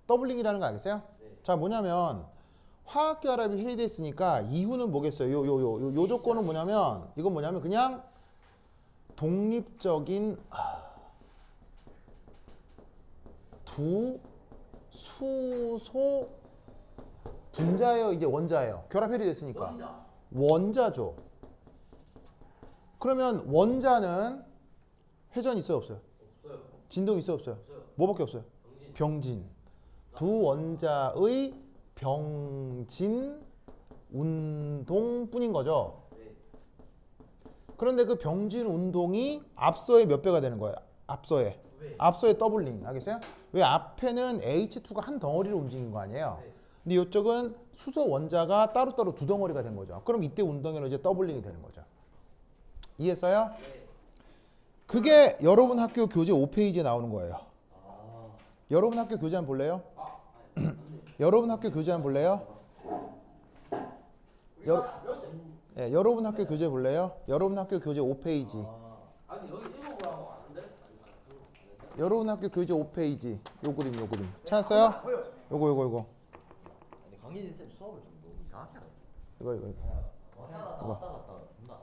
더블링이라는 거 알겠어요? 네. 자, 뭐냐면 화학 결합이 해리돼 있으니까 이후는 뭐겠어요? 요 조건은 뭐냐면 이건 뭐냐면 그냥 독립적인 두 수소 분자예요, 이제 원자예요. 결합 해리돼 있으니까. 원자죠. 그러면 원자는 회전 있어요, 없어요? 없어요. 진동 있어요, 없어요? 없어요. 뭐밖에 없어요? 병진. 병진. 두 원자의 병진 운동뿐인 거죠. 네. 그런데 그 병진 운동이 앞서의 몇 배가 되는 거예요? 앞서의. 왜? 앞서의 더블링. 알겠어요? 왜 앞에는 H2가 한 덩어리로 움직인 거 아니에요? 네. 근데 이쪽은 수소 원자가 따로따로 두 덩어리가 된 거죠. 그럼 이때 운동 에너지 더블링이 되는 거죠. 이해했어요? 네. 그게 여러분 학교 교재 5페이지에 나오는 거예요. 아 여러분 학교 교재 한번 볼래요? 맞네. 여러분 학교 교재 한번 볼래요? 우리가 몇 예, 여러분 학교 교재 볼래요? 여러분 학교 교재 5페이지. 근데 여기 읽어보라고 아는데? 여러분 학교 교재 5페이지. 요 그림. 찾았어요? 보여. 요거. 근데 강민진 쌤 수업을 좀 너무 이상하게 하네. 이거. 왔다 갔다 존나.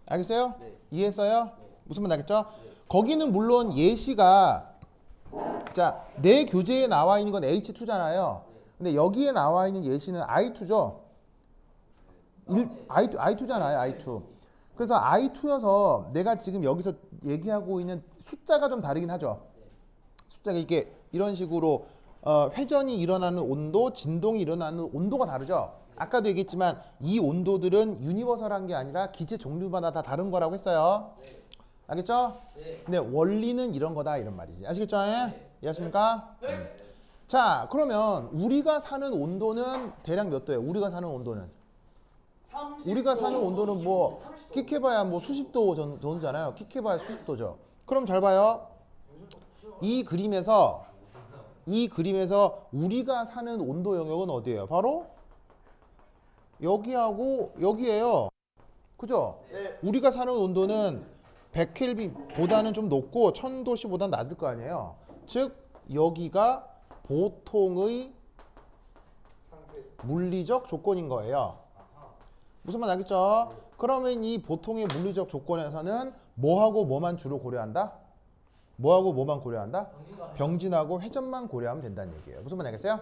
알겠어요? 네. 이해했어요? 네. 무슨 말 알겠죠? 거기는 물론 예시가 자, 내 교재에 나와 있는 건 H2잖아요. 근데 여기에 나와 있는 예시는 I2죠. I2잖아요, I2. 그래서 I2여서 내가 지금 여기서 얘기하고 있는 숫자가 좀 다르긴 하죠. 숫자가 이게 이런 식으로 회전이 일어나는 온도, 진동이 일어나는 온도가 다르죠. 아까도 얘기했지만 이 온도들은 유니버설한 게 아니라 기체 종류마다 다 다른 거라고 했어요. 네. 알겠죠? 네. 근데 원리는 이런 거다 이런 말이지. 아시겠죠? 이해하십니까? 네. 자, 그러면 우리가 사는 온도는 대략 몇 도예요? 우리가 사는 온도는? 30도, 우리가 사는 온도는 뭐 30도. 킥해봐야 뭐 수십 도 정도잖아요. 킥해봐야 수십 도죠. 그럼 잘 봐요. 이 그림에서 우리가 사는 온도 영역은 어디예요? 바로 여기하고 여기예요. 그죠? 네. 우리가 사는 온도는 100켈빈보다는 좀 높고 1000도씨보다는 낮을 거 아니에요. 즉 여기가 보통의 상태. 물리적 조건인 거예요. 무슨 말 알겠죠? 그러면 이 보통의 물리적 조건에서는 뭐하고 뭐만 주로 고려한다? 뭐하고 뭐만 고려한다? 병진하고 회전만 고려하면 된다는 얘기예요. 무슨 말 알겠어요?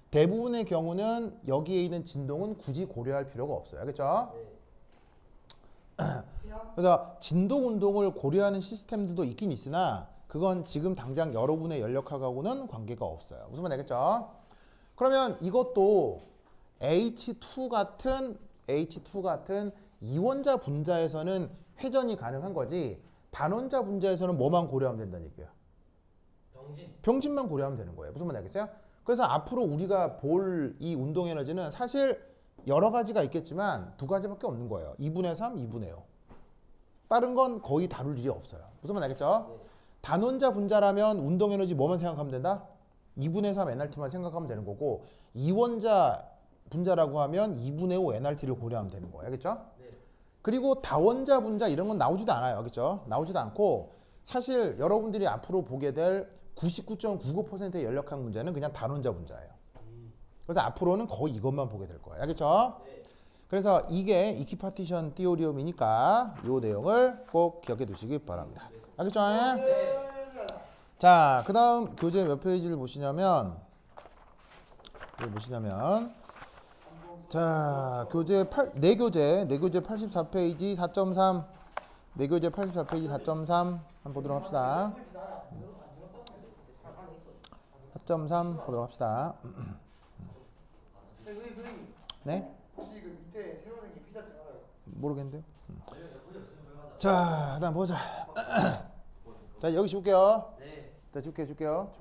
대부분의 경우는 여기에 있는 진동은 굳이 고려할 필요가 없어요. 알겠죠? 태양. 그래서 진동 운동을 고려하는 시스템들도 있긴 있으나 그건 지금 당장 여러분의 연력학하고는 관계가 없어요. 무슨 말 알겠죠? 그러면 이것도 H2 같은 이원자 분자에서는 회전이 가능한 거지 단원자 분자에서는 뭐만 고려하면 된다는 얘기예요. 병진만 고려하면 되는 거예요. 무슨 말 알겠어요? 그래서 앞으로 우리가 볼 이 운동 에너지는 사실 여러 가지가 있겠지만 두 가지밖에 없는 거예요. 2분의 3, 2분의 5. 다른 건 거의 다룰 일이 없어요. 무슨 말 알겠죠? 단원자 분자라면 운동 에너지 뭐만 생각하면 된다? 2분의 3 nRT만 생각하면 되는 거고 이원자 분자라고 하면 2분의 5 nRT를 고려하면 되는 거예요. 알겠죠? 네. 그리고 다원자 분자 이런 건 나오지도 않아요. 알겠죠? 나오지도 않고 사실 여러분들이 앞으로 보게 될 99.95%의 연력학 문제는 그냥 단원자 분자예요. 그래서 앞으로는 거의 이것만 보게 될 거예요. 알겠죠? 네. 그래서 이게 이퀴파티션 띠오리움이니까 이 내용을 꼭 기억해 두시기 바랍니다. 알겠죠? 자, 그 다음 교재 몇 페이지를 보시냐면 자, 네 교재 84페이지 4.3 네 교재 84페이지 4.3 한번 보도록 합시다. 4.3 보도록 합시다. 선생님 네? 혹시 그 밑에 새로 생긴 피자집 알아요? 모르겠는데요. 자, 그다음 보자. 자, 여기 줄게요. 네. 자, 줄게요.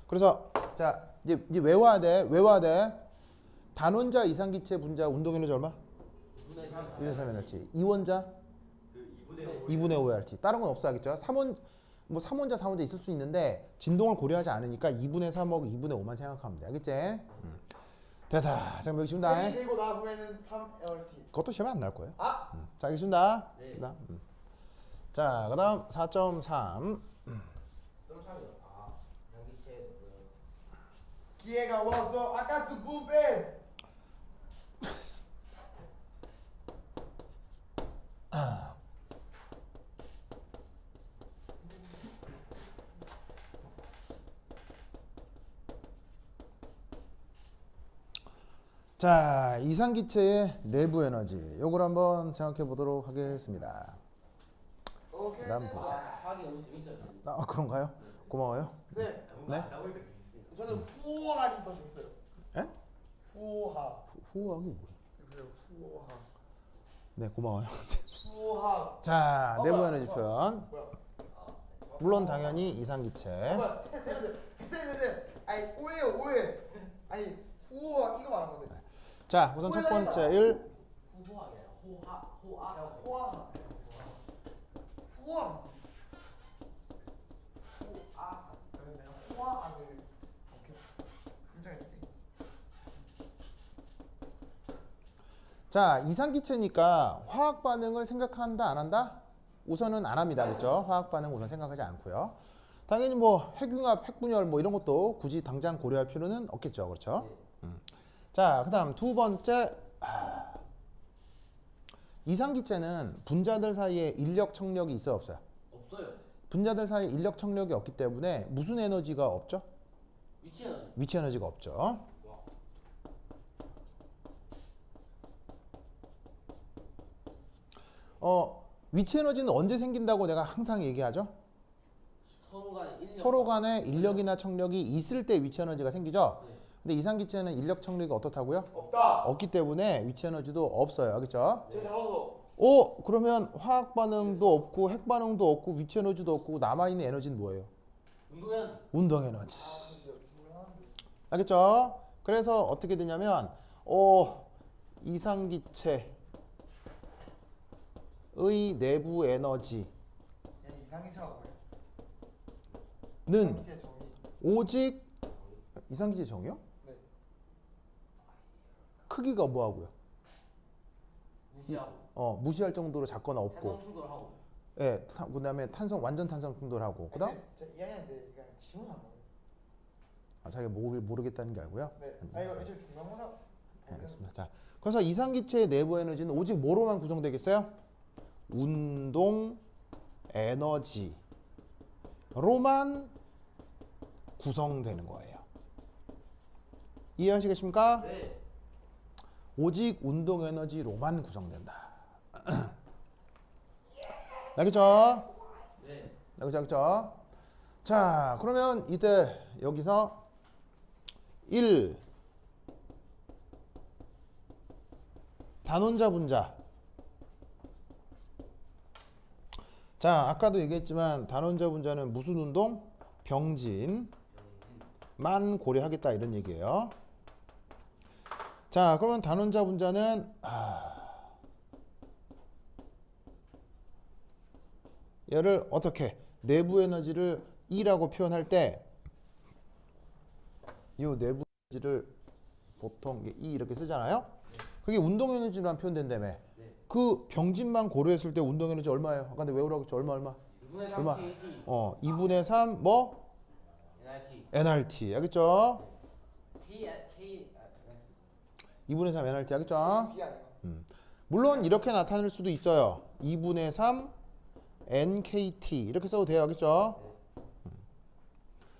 그래서 자, 이제 외워야 돼. 단원자 이상기체 분자 운동 에너지 얼마? 2분의 3. 1, 3 NRT. 이원자 그 2분의 5. 2분의 5 RT. 다른 건 없어 하겠죠? 3원자, 4원자 있을 수 있는데 진동을 고려하지 않으니까 2분의 3하고 2분의 5만 생각하면 돼. 알겠지? 됐다. 자, 여기 준다. 여기 되고 나 보면은 3LT. 그것도 시험에 안 나올 거예요. 아! 자, 알겠습니다. 네. 자, 그다음 4.3. 그럼 참이요. 아, 양기체 기회가 왔어. 아까 그 부배. 자, 이상기체의 내부 에너지. 요걸 한번 생각해 보도록 하겠습니다. 오케이. 그다음 보자. 화학이 너무 재밌어요. 아, 그런가요? 고마워요. 네. 네? 저는 후호하기 더 재밌어요. 에? 후호하. 후하기 뭐야? 그래요. 후호하. 네, 고마워요. 후호하. 자, 내부 뭐야? 에너지 표현. 뭐야? 물론 당연히 이상기체. 뭐야? 쌤. 아니 오해. 아니 후호하 이거 말한 건데. 자, 우선 첫 번째 1. 후호학이에요. 호하. 야 호하. 후하. 내가 호하를 오케이. 굉장히. 자, 이상기체니까 화학 반응을 생각한다 안 한다? 우선은 안 합니다. 그렇죠? 화학 반응 우선 생각하지 않고요. 당연히 뭐 핵융합, 핵분열 뭐 이런 것도 굳이 당장 고려할 필요는 없겠죠. 그렇죠? 자, 그다음 두 번째 이상기체는 분자들 사이에 인력 청력이 있어요, 없어요? 없어요. 분자들 사이에 인력 청력이 없기 때문에 무슨 에너지가 없죠? 위치 에너지. 위치 에너지가 없죠. 위치 에너지는 언제 생긴다고 내가 항상 얘기하죠? 서로 간에 인력이나 청력이 있을 때 위치 에너지가 생기죠. 네. 근데 이상기체는 인력 청력이 어떻다고요? 없다. 없기 때문에 위치 에너지도 없어요. 알겠죠? 제 작아서. 그러면 화학 반응도 없고 핵 반응도 없고 위치 에너지도 없고 남아 있는 에너지는 뭐예요? 운동 에너지. 운동 에너지. 근데 중요한데. 알겠죠? 그래서 어떻게 되냐면 이상기체의 내부 에너지는 이상기체가 뭐예요? 이상기체 정의. 오직 이상기체 정의요? 네. 크기가 뭐하고요? 무시하고. 무시할 정도로 작거나 없고, 탄성 충돌하고. 예, 그다음에 완전 탄성 충돌하고, 그다음 저 이해하는데 이게 지문 한 번. 자기가 모르겠다는 게 알고요. 네. 아 이거 애초에 중간고사. 네, 알겠습니다. 자, 그래서 이상기체의 내부 에너지는 오직 뭐로만 구성되겠어요? 운동 에너지로만 구성되는 거예요. 이해하시겠습니까? 네. 오직 운동 에너지로만 구성된다. 알겠죠? 네. 알겠죠? 자, 그러면 이때 여기서 1 단원자 분자. 자, 아까도 얘기했지만 단원자 분자는 무슨 운동? 병진만 고려하겠다 이런 얘기예요. 자, 그러면 단원자 분자는 얘를 어떻게 내부 에너지를 E라고 표현할 때 이 내부 에너지를 보통 E 이렇게 쓰잖아요. 그게 운동 에너지로 표현된다며. 네. 그 병진만 고려했을 때 운동 에너지 얼마예요? 아까 근데 외우라고 했죠. 얼마? 2분의 3 얼마? KT 2분의 3 뭐? NRT NRT. 알겠죠? NRT 2분의 3 NRT. 알겠죠? B 아니야. 물론 이렇게 나타낼 수도 있어요. 2분의 3 NKT 이렇게 써도 돼요. 알겠죠?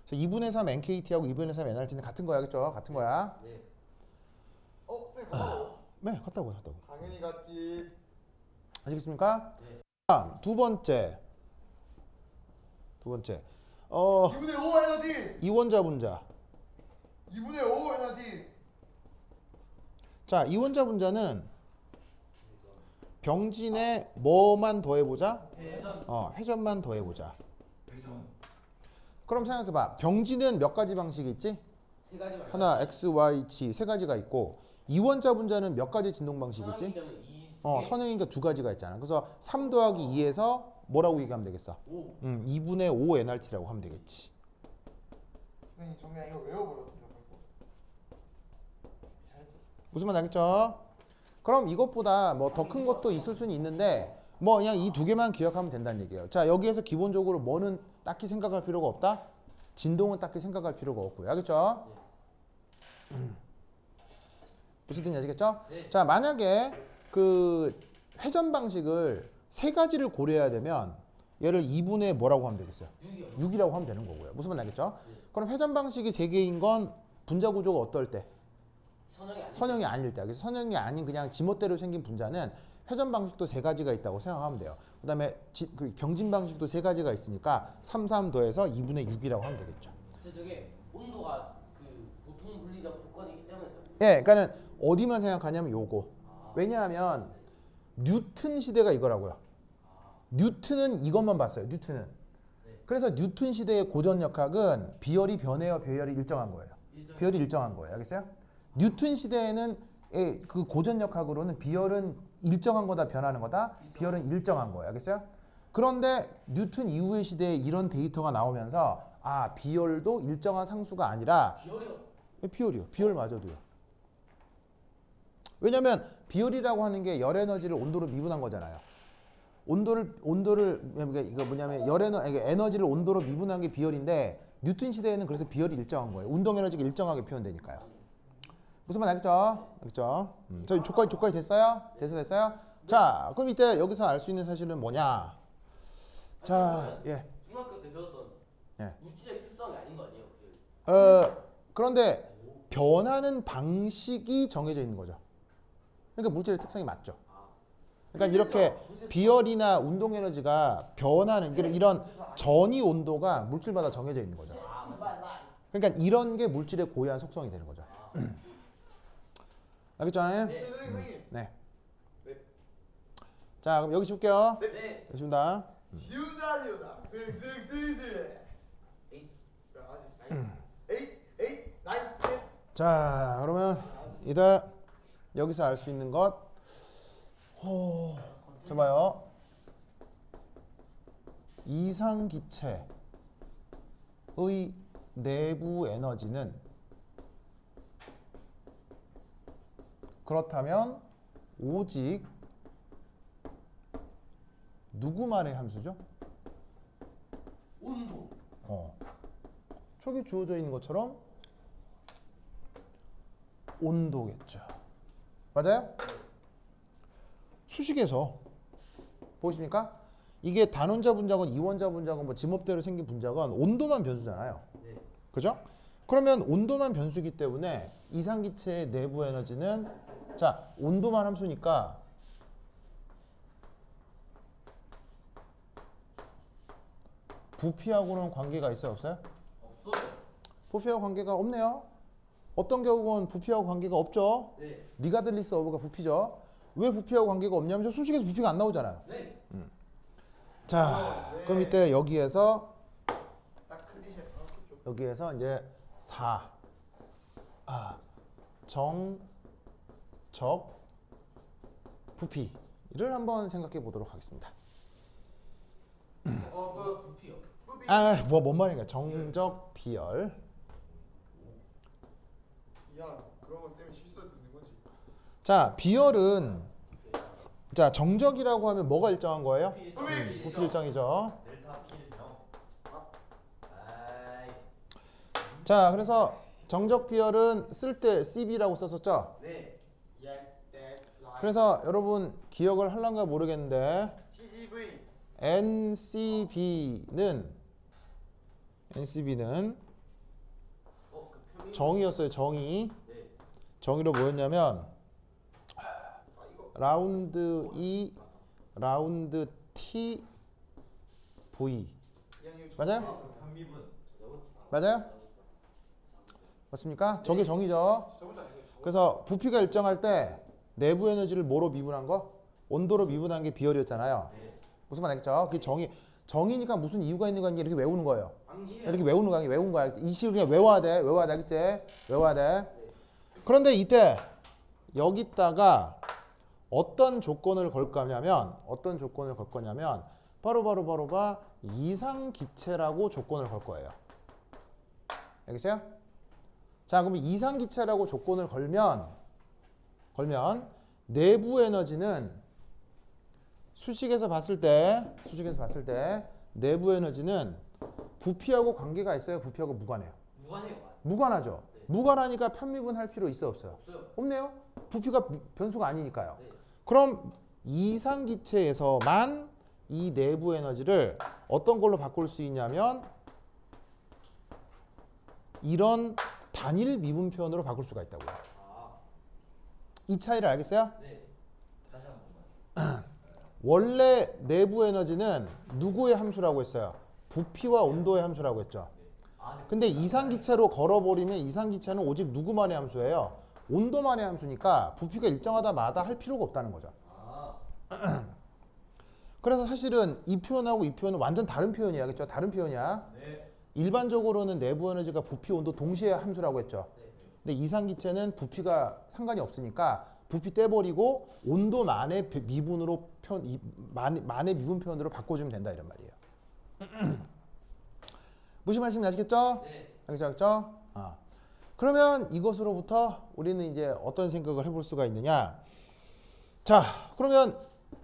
2분의 3 NKT하고 2분의 3 NRT는 같은 거야. 알겠죠? 같은 거야. 네. 쌤 가봐요. 네, 같다고요. 같다고. 당연히 갔지. 아시겠습니까? 네. 다음 두 번째. 2분의 5 에너지. 이원자 분자. 2분의 5 에너지. 자, 이원자 분자는 병진에 뭐만 더해보자? 회전 회전만 더해보자. 그럼 생각해봐. 병진은 몇 가지 방식이 있지? 세 가지 말고 하나, X, Y, G 세 가지가 있고 이원자 분자는 몇 가지 진동 방식이 선항이 있지? 때문에 2 선행이니까 두 가지가 있잖아. 그래서 3 더하기 2에서 뭐라고 얘기하면 되겠어? 5 2분의 5 NRT라고 하면 되겠지. 선생님 저 그냥 이거 외워버렸습니다 벌써. 잘했죠. 무슨 말 알겠죠? 그럼 이것보다 뭐 더 큰 것도 있을 수는 있는데 뭐 그냥 이 두 개만 기억하면 된다는 얘기예요. 자, 여기에서 기본적으로 뭐는 딱히 생각할 필요가 없다? 진동은 딱히 생각할 필요가 없고요. 알겠죠? 무슨 뜻인지 아시겠죠? 네. 자, 만약에 그 회전 방식을 세 가지를 고려해야 되면 얘를 2분의 뭐라고 하면 되겠어요? 6이요 6이라고 하면 되는 거고요. 무슨 말 알겠죠? 네. 그럼 회전 방식이 세 개인 건 분자 구조가 어떨 때? 선형이 아니죠 선형이 아닐 때. 그래서 선형이 아닌 그냥 지멋대로 생긴 분자는 회전 방식도 세 가지가 있다고 생각하면 돼요. 그다음에 그 병진 방식도 세 가지가 있으니까 3, 3 더해서 2분의 6이라고 하면 되겠죠. 그래서 저게 온도가 그 보통 분리적 조건이기 때문에 예, 그러니까는 어디만 생각하냐면 요거. 왜냐하면 뉴튼 시대가 이거라고요. 뉴튼은 이것만 봤어요. 뉴튼은. 그래서 뉴튼 시대의 고전역학은 비열이 변해요, 배열이 일정한 거예요. 비열이 일정한 거예요. 알겠어요? 뉴튼 시대에는 그 고전역학으로는 비열은 일정한 거다 변하는 거다. 비열은 일정한 거예요. 알겠어요? 그런데 뉴튼 이후의 시대에 이런 데이터가 나오면서 아, 비열도 일정한 상수가 아니라 비열이요 비열이요. 비열 마저도요. 왜냐면 비열이라고 하는 게 열 에너지를 온도로 미분한 거잖아요. 온도를 이거 뭐냐면 에너지를 온도로 미분한 게 비열인데 뉴튼 시대에는 그래서 비열이 일정한 거예요. 운동 에너지가 일정하게 표현되니까요. 무슨 말 알겠죠? 알겠죠? 저희 조건이 됐어요? 됐어요? 자, 그럼 이때 여기서 알 수 있는 사실은 뭐냐? 자, 예. 중학교 때 배웠던 예. 물질의 특성이 아닌 거 아니에요? 그런데 변하는 방식이 정해져 있는 거죠. 그러니까 물질의 특성이 맞죠. 그러니까 이렇게 비열이나 운동 에너지가 변하는 이런 전이 온도가 물질마다 정해져 있는 거죠. 그러니까 이런 게 물질의 고유한 속성이 되는 거죠. 알겠죠? 네. 선생님. 네. 네. 자, 그럼 여기 줄게요. 네 알겠습니다. 지운다 지운다. 쓱쓱쓱쓱. 에잇. 아직 8 9 10. 자, 그러면 이따 여기서 알 수 있는 것. 자 봐요. 이상기체의 내부 에너지는 그렇다면 오직 누구만의 함수죠? 온도 저기 주어져 있는 것처럼 온도겠죠. 맞아요? 수식에서 보십니까? 이게 단원자 분자건 이원자 분자건 뭐 지멋대로 생긴 분자건 온도만 변수잖아요. 네. 그죠? 그러면 온도만 변수기 때문에 이상기체의 내부 에너지는 자, 온도만 함수니까 부피하고는 관계가 있어요, 없어요? 없어요 부피하고 관계가 없네요. 어떤 경우는 부피하고 관계가 없죠. 네 리가들리스 어브가 부피죠. 왜 부피하고 관계가 없냐면 저 수식에서 부피가 안 나오잖아요. 네. 자, 네. 그럼 이때 여기에서 딱 클리셰. 여기에서 이제 4 정적 부피를 한번 생각해 보도록 하겠습니다. 부피요 뿌비. 뭔 말인가? 정적 비열. 미안. 그런 거 쌤이 실수로 듣는 거지. 자, 비열은 자 정적이라고 하면 뭐가 일정한 거예요? 부피 일정이죠. 델타 P 일정. 아이. 자, 그래서 정적 비열은 쓸 때 CB라고 썼었죠. 네. Yes, that's right. 그래서 여러분 기억을 할란가 모르겠는데 CGV. NCB는 그 표면. 정의였어요. 정의. 네. 정의로 뭐였냐면 아 이거 라운드 E, 라운드 T, V. 그냥 이거 맞아요? 편미분. 맞아요? 맞습니까? 저게 정의죠. 저번에 이거 그래서 부피가 일정할 때 내부 에너지를 뭐로 미분한 거? 온도로 미분한 게 비열이었잖아요. 네. 무슨 말 알겠죠? 그게 정의니까 무슨 이유가 있는 건지 이렇게 외우는 거예요. 암기해요. 이렇게 외우는 거야. 외운 거야. 이 식으로 그냥 외워야 돼. 알겠지? 외워야 돼. 그런데 이때 여기다가 어떤 조건을 걸 거냐면 바로 이상 기체라고 조건을 걸 거예요. 알겠어요? 자, 그러면 이상 기체라고 조건을 걸면 내부 에너지는 수식에서 봤을 때 내부 에너지는 부피하고 관계가 있어요. 부피하고 무관해요. 무관해요. 무관하죠. 네. 무관하니까 편미분할 필요 있어요, 없어요? 없어요. 없네요. 부피가 변수가 아니니까요. 네. 그럼 이상 기체에서만 이 내부 에너지를 어떤 걸로 바꿀 수 있냐면 이런 단일 미분 표현으로 바꿀 수가 있다고요. 아. 이 차이를 알겠어요? 네. 다시 한 번만. 원래 내부 에너지는 누구의 함수라고 했어요? 부피와 온도의 함수라고 했죠. 근데 이상 기체로 걸어버리면 이상 기체는 오직 누구만의 함수예요? 온도만의 함수니까 부피가 일정하다마다 할 필요가 없다는 거죠. 아. 그래서 사실은 이 표현하고 이 표현은 완전 다른 표현이야. 그렇죠? 다른 표현이야. 네. 일반적으로는 내부 에너지가 부피, 온도 동시에 함수라고 했죠. 네. 근데 이상 기체는 부피가 상관이 없으니까 부피 떼버리고 온도만의 미분으로 만의 미분 표현으로 바꿔주면 된다 이런 말이에요. 무슨 말씀인지 아시겠죠? 네. 알겠죠? 그러면 이것으로부터 우리는 이제 어떤 생각을 해볼 수가 있느냐? 자, 그러면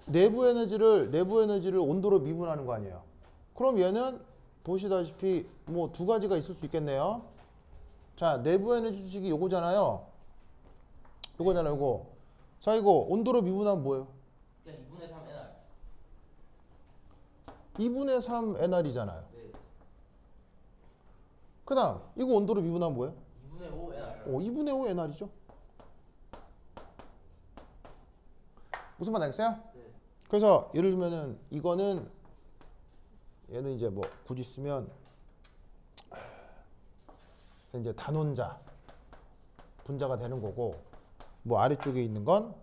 내부 에너지를 온도로 미분하는 거 아니에요? 그럼 얘는 보시다시피 뭐 두 가지가 있을 수 있겠네요. 자, 내부 에너지 수식이 요거잖아요. 요거. 자, 이거 온도로 미분하면 뭐예요? 그냥 2분의 3 NR. 2분의 3 NR이잖아요. 네. 그 다음 이거 온도로 미분하면 뭐예요? 2분의 5 NR. 2분의 5 NR이죠. 무슨 말 알겠어요? 네. 그래서 예를 들면은 이거는 얘는 이제 뭐 굳이 쓰면 이제 단원자 분자가 되는 거고 뭐 아래쪽에 있는 건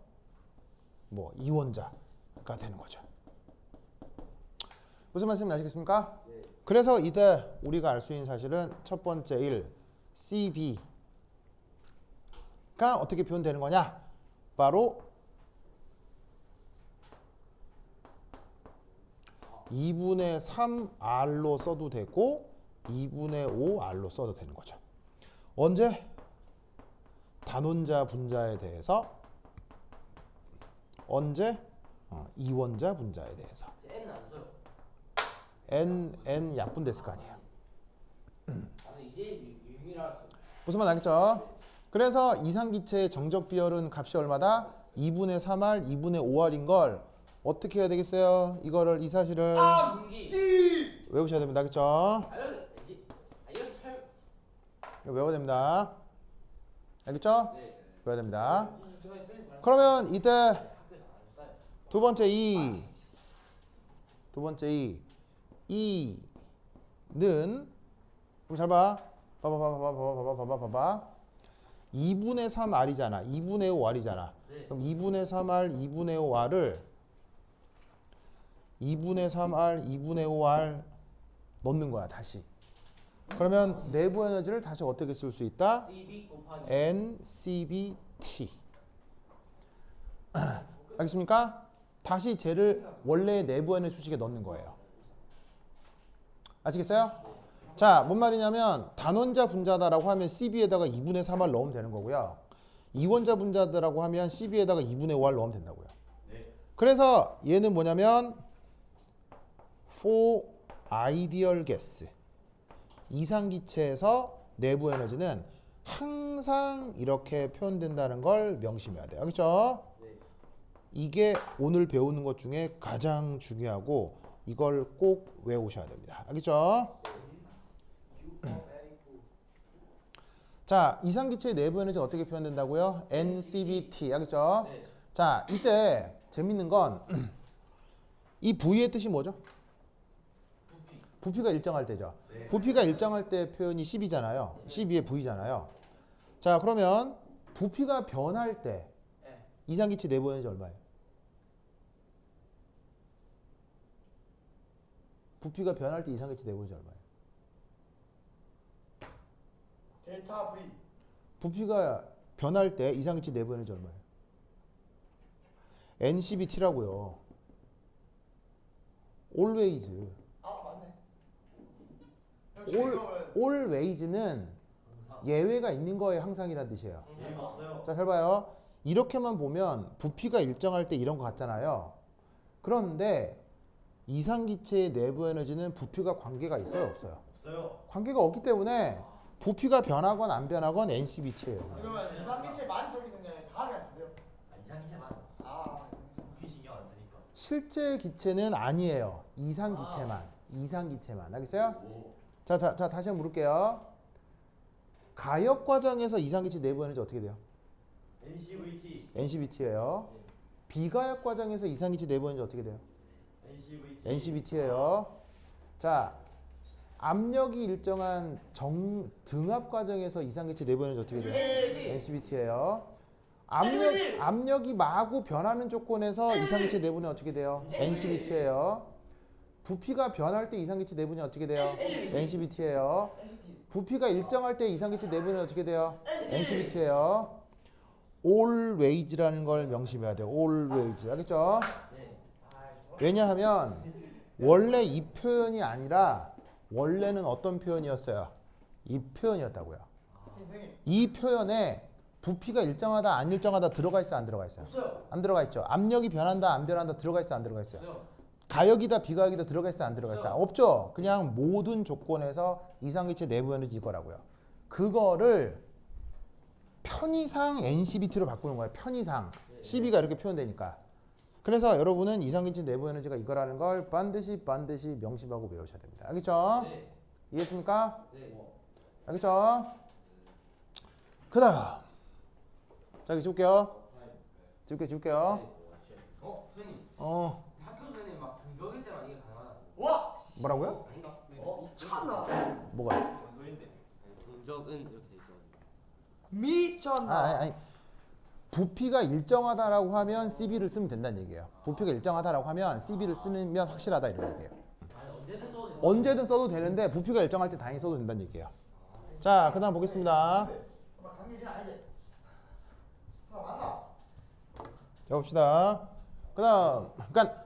뭐 이원자가 되는 거죠. 무슨 말씀인지 아시겠습니까? 네. 그래서 이때 우리가 알 수 있는 사실은 첫 번째 1 CB가 어떻게 표현되는 거냐? 바로 2분의 3R로 써도 되고 2분의 5R로 써도 되는 거죠. 언제? 단원자 분자에 대해서 언제? 이원자 분자에 대해서 N은 안 써요. N 약분됐을 거 아니에요. 이제 유미라. 무슨 말 알겠죠? 그래서 이상기체의 정적 비열은 값이 얼마다? 2분의 3R, 2분의 5R인 걸 어떻게 해야 되겠어요? 이 사실을 암기. 외우셔야 됩니다. 알겠죠? 여기 살. 이거 외워야 됩니다. 알겠죠? 네. 외워야 됩니다. 제가 쌤이 말한 그러면 이때 학교에서 안 써요. 두 번째 2는 그럼 잘 봐. 봐봐. 2분의 3R이잖아. 2분의 5R이잖아. 네. 그럼 2분의 3R, 2분의 5R을 2분의 3R, 2분의 5R 넣는 거야, 다시. 그러면 내부 에너지를 다시 어떻게 쓸 수 있다? CB 곱하기 NCBT. 알겠습니까? 다시 쟤를 원래의 내부 에너지 수식에 넣는 거예요. 아시겠어요? 자, 뭔 말이냐면 단원자 분자다라고 하면 CB에다가 2분의 3R 넣으면 되는 거고요. 이원자 분자다라고 하면 CB에다가 2분의 5R 넣으면 된다고요. 네. 그래서 얘는 뭐냐면 for ideal gas 이상기체에서 내부 에너지는 항상 이렇게 표현된다는 걸 명심해야 돼요. 알겠죠? 네. 이게 오늘 배우는 것 중에 가장 중요하고 이걸 꼭 외우셔야 됩니다. 알겠죠? 자, 이상기체의 내부 에너지 어떻게 표현된다고요? NCBT. 알겠죠? 네. 자, 이때 재밌는 건 이 V의 뜻이 뭐죠? 부피. 부피가 일정할 때죠. 네. 부피가 일정할 때 표현이 10이잖아요. 12의 V잖아요. 자, 그러면 부피가 변할 때 네. 이상기체 내부 에너지 얼마예요? 부피가 변할 때 이상기체 내부 에너지 얼마예요? 델타 V. 부피가 변할 때 이상기체 내부 에너지 얼마예요? NCBT라고요. always. 아 맞네. always는 항상. 예외가 있는 거에 항상이라는 뜻이에요. 예의가 없어요. 자, 잘 봐요. 이렇게만 보면 부피가 일정할 때 이런 거 같잖아요. 그런데 이상기체의 내부 에너지는 부피가 관계가 있어요, 없어요? 없어요. 관계가 없기 때문에 부피가 변하건 안 변하건 NCBT예요. 그러면 이상기체만 저기 생겨요. 다 그냥 다 돼요. 아, 이상기체만 아. 부피 신경 안 쓰니까. 실제 기체는 아니에요. 이상기체만. 이상기체만. 알겠어요? 오. 자, 다시 한번 물을게요. 가역 과정에서 이상기체 내부 에너지 어떻게 돼요? NCVT. NCBT예요. 비가역 과정에서 이상기체 내부 에너지 어떻게 돼요? NCVT. NCBT예요. 자, 압력이 일정한 등압 과정에서 이상기체 내부 에너지 어떻게 돼요? NCBT예요. 압력이 마구 변하는 조건에서 이상기체 내부는 어떻게 돼요? NCBT예요. 부피가 변할 때 이상기체 내부는 어떻게 돼요? NCBT예요. 부피가 일정할 때 이상기체 내부는 어떻게 돼요? NCBT예요. always라는 걸 명심해야 돼요. always. 알겠죠? 네. 왜냐하면 원래 이 표현이 아니라 원래는 어떤 표현이었어요? 이 표현이었다고요. 선생님. 이 표현에 부피가 일정하다 안 일정하다 들어가 있어 안 들어가 있어요? 없어요. 안 들어가 있죠. 압력이 변한다 안 변한다 들어가 있어 안 들어가 있어요? 없어요. 가역이다 비가역이다 들어가 있어 안 들어가 있어요? 없죠. 그냥 모든 조건에서 이상기체 내부 에너지 이거라고요. 그거를 편의상 NCBT로 바꾸는 거예요. 편의상. CB가 이렇게 표현되니까. 그래서 여러분은 이상기체 내부 에너지가 이거라는 걸 반드시 명심하고 외우셔야 됩니다. 알겠죠? 네. 이해했습니까? 네. 알겠죠? 그 다음 자, 여기 지울게요. 지울게요. 선생님. 학교 선생님 막 분석일 때만 이게 가능하다. 와. 뭐라고요? 아닌가? 미쳤나. 뭐가? 뭔 소린데? 분석은 이렇게 돼 있어요. 미쳤나. 아니. 부피가 일정하다라고 하면 CB를 쓰면 된다는 얘기예요. 부피가 일정하다라고 하면 CB를 쓰면 확실하다 이런 얘기예요. 아니 언제든 써도 돼요. 언제든 써도 되는데 부피가 일정할 때 당연히 써도 된다는 얘기예요. 자, 그다음 보겠습니다. 정말 강민이 아니지. 맞나? 자, 봅시다. 그다음, 그러니까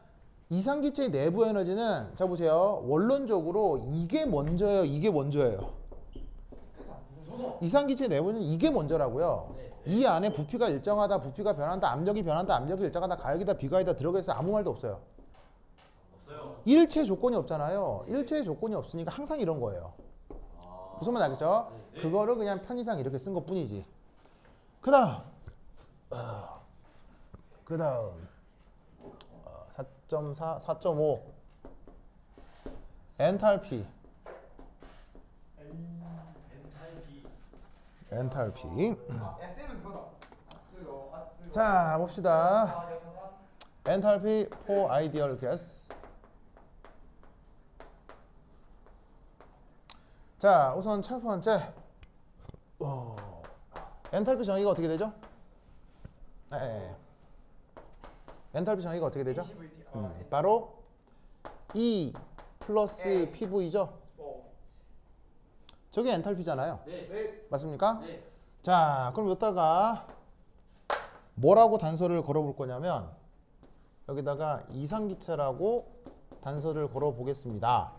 이상기체의 내부 에너지는 자 보세요. 원론적으로 이게 먼저예요. 이게 먼저예요. 이상기체 내부는 이게 먼저라고요. 네. 이 안에 부피가 일정하다, 부피가 변한다, 압력이 변한다, 압력이 일정하다, 가역이다, 비가이다 들어가 있어 아무 말도 없어요. 없어요. 일체 조건이 없잖아요. 일체 조건이 없으니까 항상 이런 거예요. 아. 무슨 말 알겠죠? 그거를 그냥 편의상 이렇게 쓴 것 뿐이지. 그다음 4.4, 4.5 엔탈피. 엔탈피. SM은 그거다. 자, 봅시다. 엔탈피 for ideal gas. 자, 우선 첫 번째 엔탈피 정의가 어떻게 되죠? 엔탈피 정의가 어떻게 되죠? 바로 E 플러스 PV죠? 저게 엔탈피잖아요. 네. 맞습니까? 네. 자, 그럼 여기다가 뭐라고 단서를 걸어볼 거냐면 여기다가 이상기체라고 단서를 걸어 보겠습니다.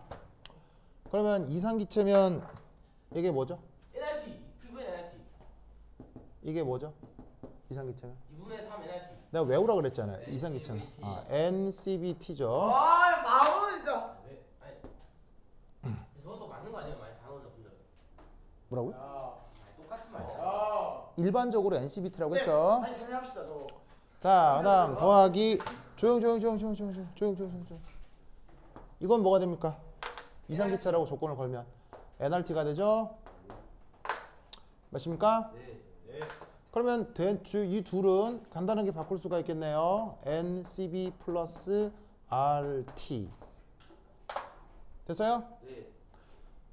그러면 이상기체면 이게 뭐죠? NRT P분의 NRT 이게 뭐죠? 이상기체면 2분의 3 NRT. 내가 외우라 그랬잖아요. 이상기체는 NCBT죠. 아 마음 진짜. 왜? 아니 저것도 맞는 거 아니에요? 많이 단어자 분들. 뭐라고요? 똑같은 말이야. 일반적으로 NCBT라고 네, 했죠. 다시 세뇌합시다 저거. 자, 그다음 더하기 조용. 이건 뭐가 됩니까? 이상기체라고 조건을 걸면 NRT가 되죠. 맞습니까? 네. 네. 그러면 이 둘은 간단하게 바꿀 수가 있겠네요. NCB 플러스 RT 됐어요? 네.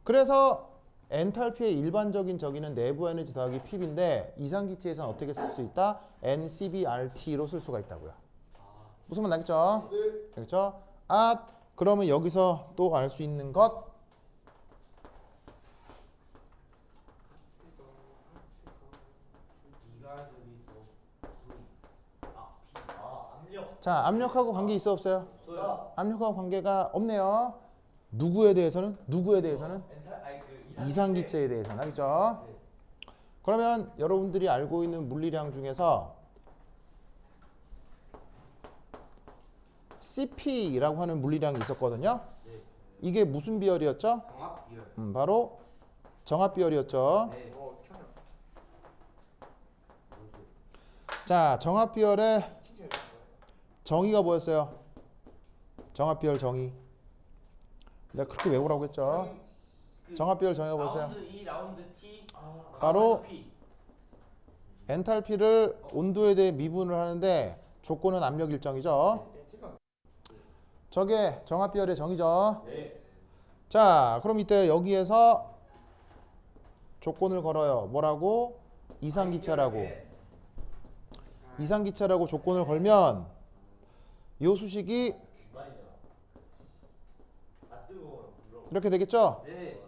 그래서 엔탈피의 일반적인 저기는 내부 에너지 더하기 PB인데 이상기체에서는 어떻게 쓸 수 있다? NCBRT로 쓸 수가 있다고요. 무슨 말 나겠죠? 네. 알겠죠? 그러면 여기서 또 알 수 있는 것 B가 저기 있어. P. 압력. 자, 압력하고 관계 있어 없어요? 없어요. 압력하고 관계가 없네요. 누구에 대해서는? 엔탈 아니 그 이상기체에 대해서는 알겠죠? 네. 그러면 여러분들이 알고 있는 물리량 중에서 CP라고 하는 물리량이 있었거든요. 네. 이게 무슨 비열이었죠? 정합 비열. 바로 정합 비열이었죠. 네. 어떻게 하냐? 자, 정합 비열의 칭찬해 주는 정의가 뭐였어요? 정합 비열 정의. 내가 그렇게 외우라고 했죠. 정합 비열 정의가 뭐였어요? 라운드 E, 라운드 T, 거예요. 바로 라운드 P. 엔탈피를 온도에 대해 미분을 하는데 조건은 압력 일정이죠. 네, 생각. 저게 정합 비열의 정의죠. 네. 자, 그럼 이때 여기에서 조건을 걸어요. 뭐라고? 이상기체라고. 이상기체라고 조건을 걸면 이 수식이 말이냐. 아 뜨거워. 물어. 이렇게 되겠죠? 네.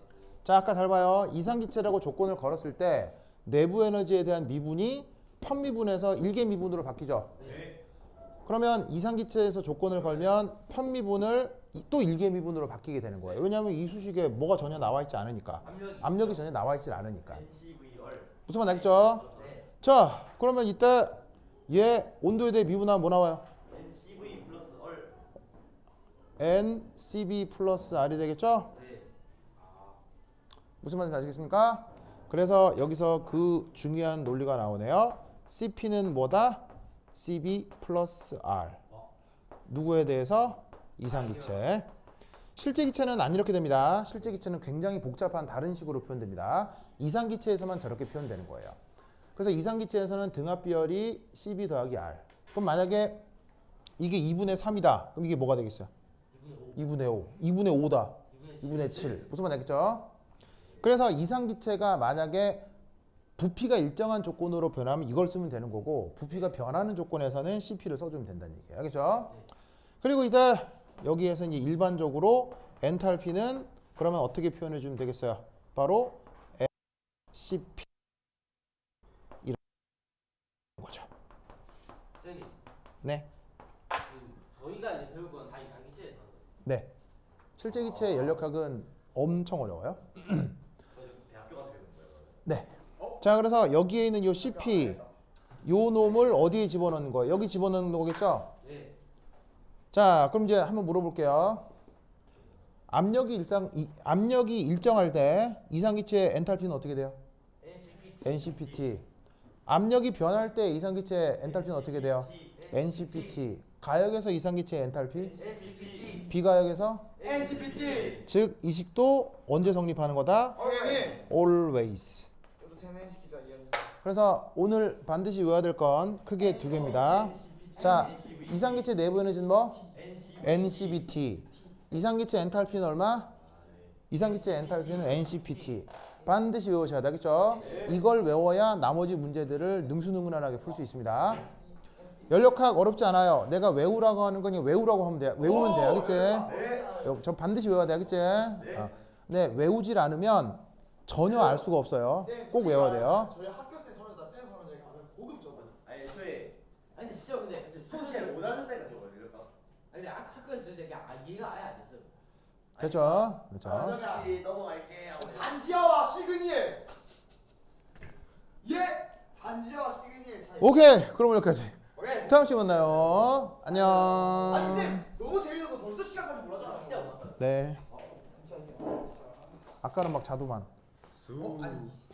자, 아까 잘 봐요. 이상기체라고 조건을 걸었을 때 내부 에너지에 대한 미분이 편미분에서 일개미분으로 바뀌죠. 네. 그러면 이상기체에서 조건을 걸면 편미분을 또 일개미분으로 바뀌게 되는 거예요. 왜냐하면 이 수식에 뭐가 전혀 나와 있지 않으니까. 압력이 전혀 나와 있지 않으니까. NCVR. 무슨 말 나겠죠? 네. 자, 그러면 이때 얘 온도에 대해 미분하면 뭐 나와요? NCV 플러스 얼. NCB 플러스 R이 되겠죠? 네. 무슨 말인지 아시겠습니까? 그래서 여기서 그 중요한 논리가 나오네요. CP는 뭐다? CB 플러스 R. 누구에 대해서? 이상기체. 실제 기체는 안 이렇게 됩니다. 실제 기체는 굉장히 복잡한 다른 식으로 표현됩니다. 이상기체에서만 저렇게 표현되는 거예요. 그래서 이상기체에서는 등압 비열이 CB 더하기 R. 그럼 만약에 이게 2분의 3이다. 그럼 이게 뭐가 되겠어요? 2분의 5. 2분의 5다. 2분의 7. 무슨 말 되겠죠? 그래서 이상기체가 만약에 부피가 일정한 조건으로 변하면 이걸 쓰면 되는 거고 부피가 변하는 조건에서는 CP를 써주면 된다는 얘기예요. 알겠죠? 그리고 이제 여기에서 이제 일반적으로 엔탈피는 그러면 어떻게 표현해 주면 되겠어요? 바로 CP 이런 거죠. 선생님, 네. 저희가 이제 배울 건 다 이상기체에서 하는 거예요. 네. 실제 기체의 연력학은 엄청 어려워요. 대학교 가서 배우는 거예요. 네. 자, 그래서 여기에 있는 요 CP 요 놈을 어디에 집어넣는 거예요? 여기 집어넣는 거겠죠? 네. 자, 그럼 이제 한번 물어볼게요. 압력이 일정할 때 이상기체의 엔탈피는 어떻게 돼요? NCPT. 압력이 변할 때 이상기체의 엔탈피는 어떻게 돼요? NCPT. 가역에서 이상기체의 엔탈피? NCPT. 비가역에서? NCPT. 즉 이 식도 언제 성립하는 거다? 세뇌. Always. 저도 세뇌시키자 이현이. 그래서 오늘 반드시 외워야 될 건 크게 두 개입니다. 자, 이상기체 내부 에너지는 뭐? NCBT. 이상기체 엔탈피는 얼마? 이상기체 엔탈피는 NCPT. 반드시 외우셔야 되겠죠? 이걸 외워야 나머지 문제들을 능수능란하게 풀 수 있습니다. 연력학 어렵지 않아요. 내가 외우라고 하는 거니 외우라고 하면 돼. 외우면 돼. 알겠지? 저 반드시 외워야 돼. 알겠지? 네, 외우질 않으면 전혀 알 수가 없어요. 꼭 외워야 돼요. 저희 학교 때 설명다 쌤 설명자가 다들 고급적으로. 아니 애초에 아니 근데 진짜 근데 수시에 못 하는 데가 저거 이럴까? 아니 근데 학교에서 들을 때 이해가 아예 안 됐어요. 됐죠? 그렇죠. 완전히 넘어갈게. 반지하와 시그니엘. 예. 반지하와 시그니엘 차이. 오케이. 그럼 여기까지. 오케이. 다음 주에 만나요. 안녕. 아 선생님 너무 재밌어서 벌써 시간 가지 몰랐잖아. 진짜 못났다. 네. 진짜. 아까는 막 자두만. 아니.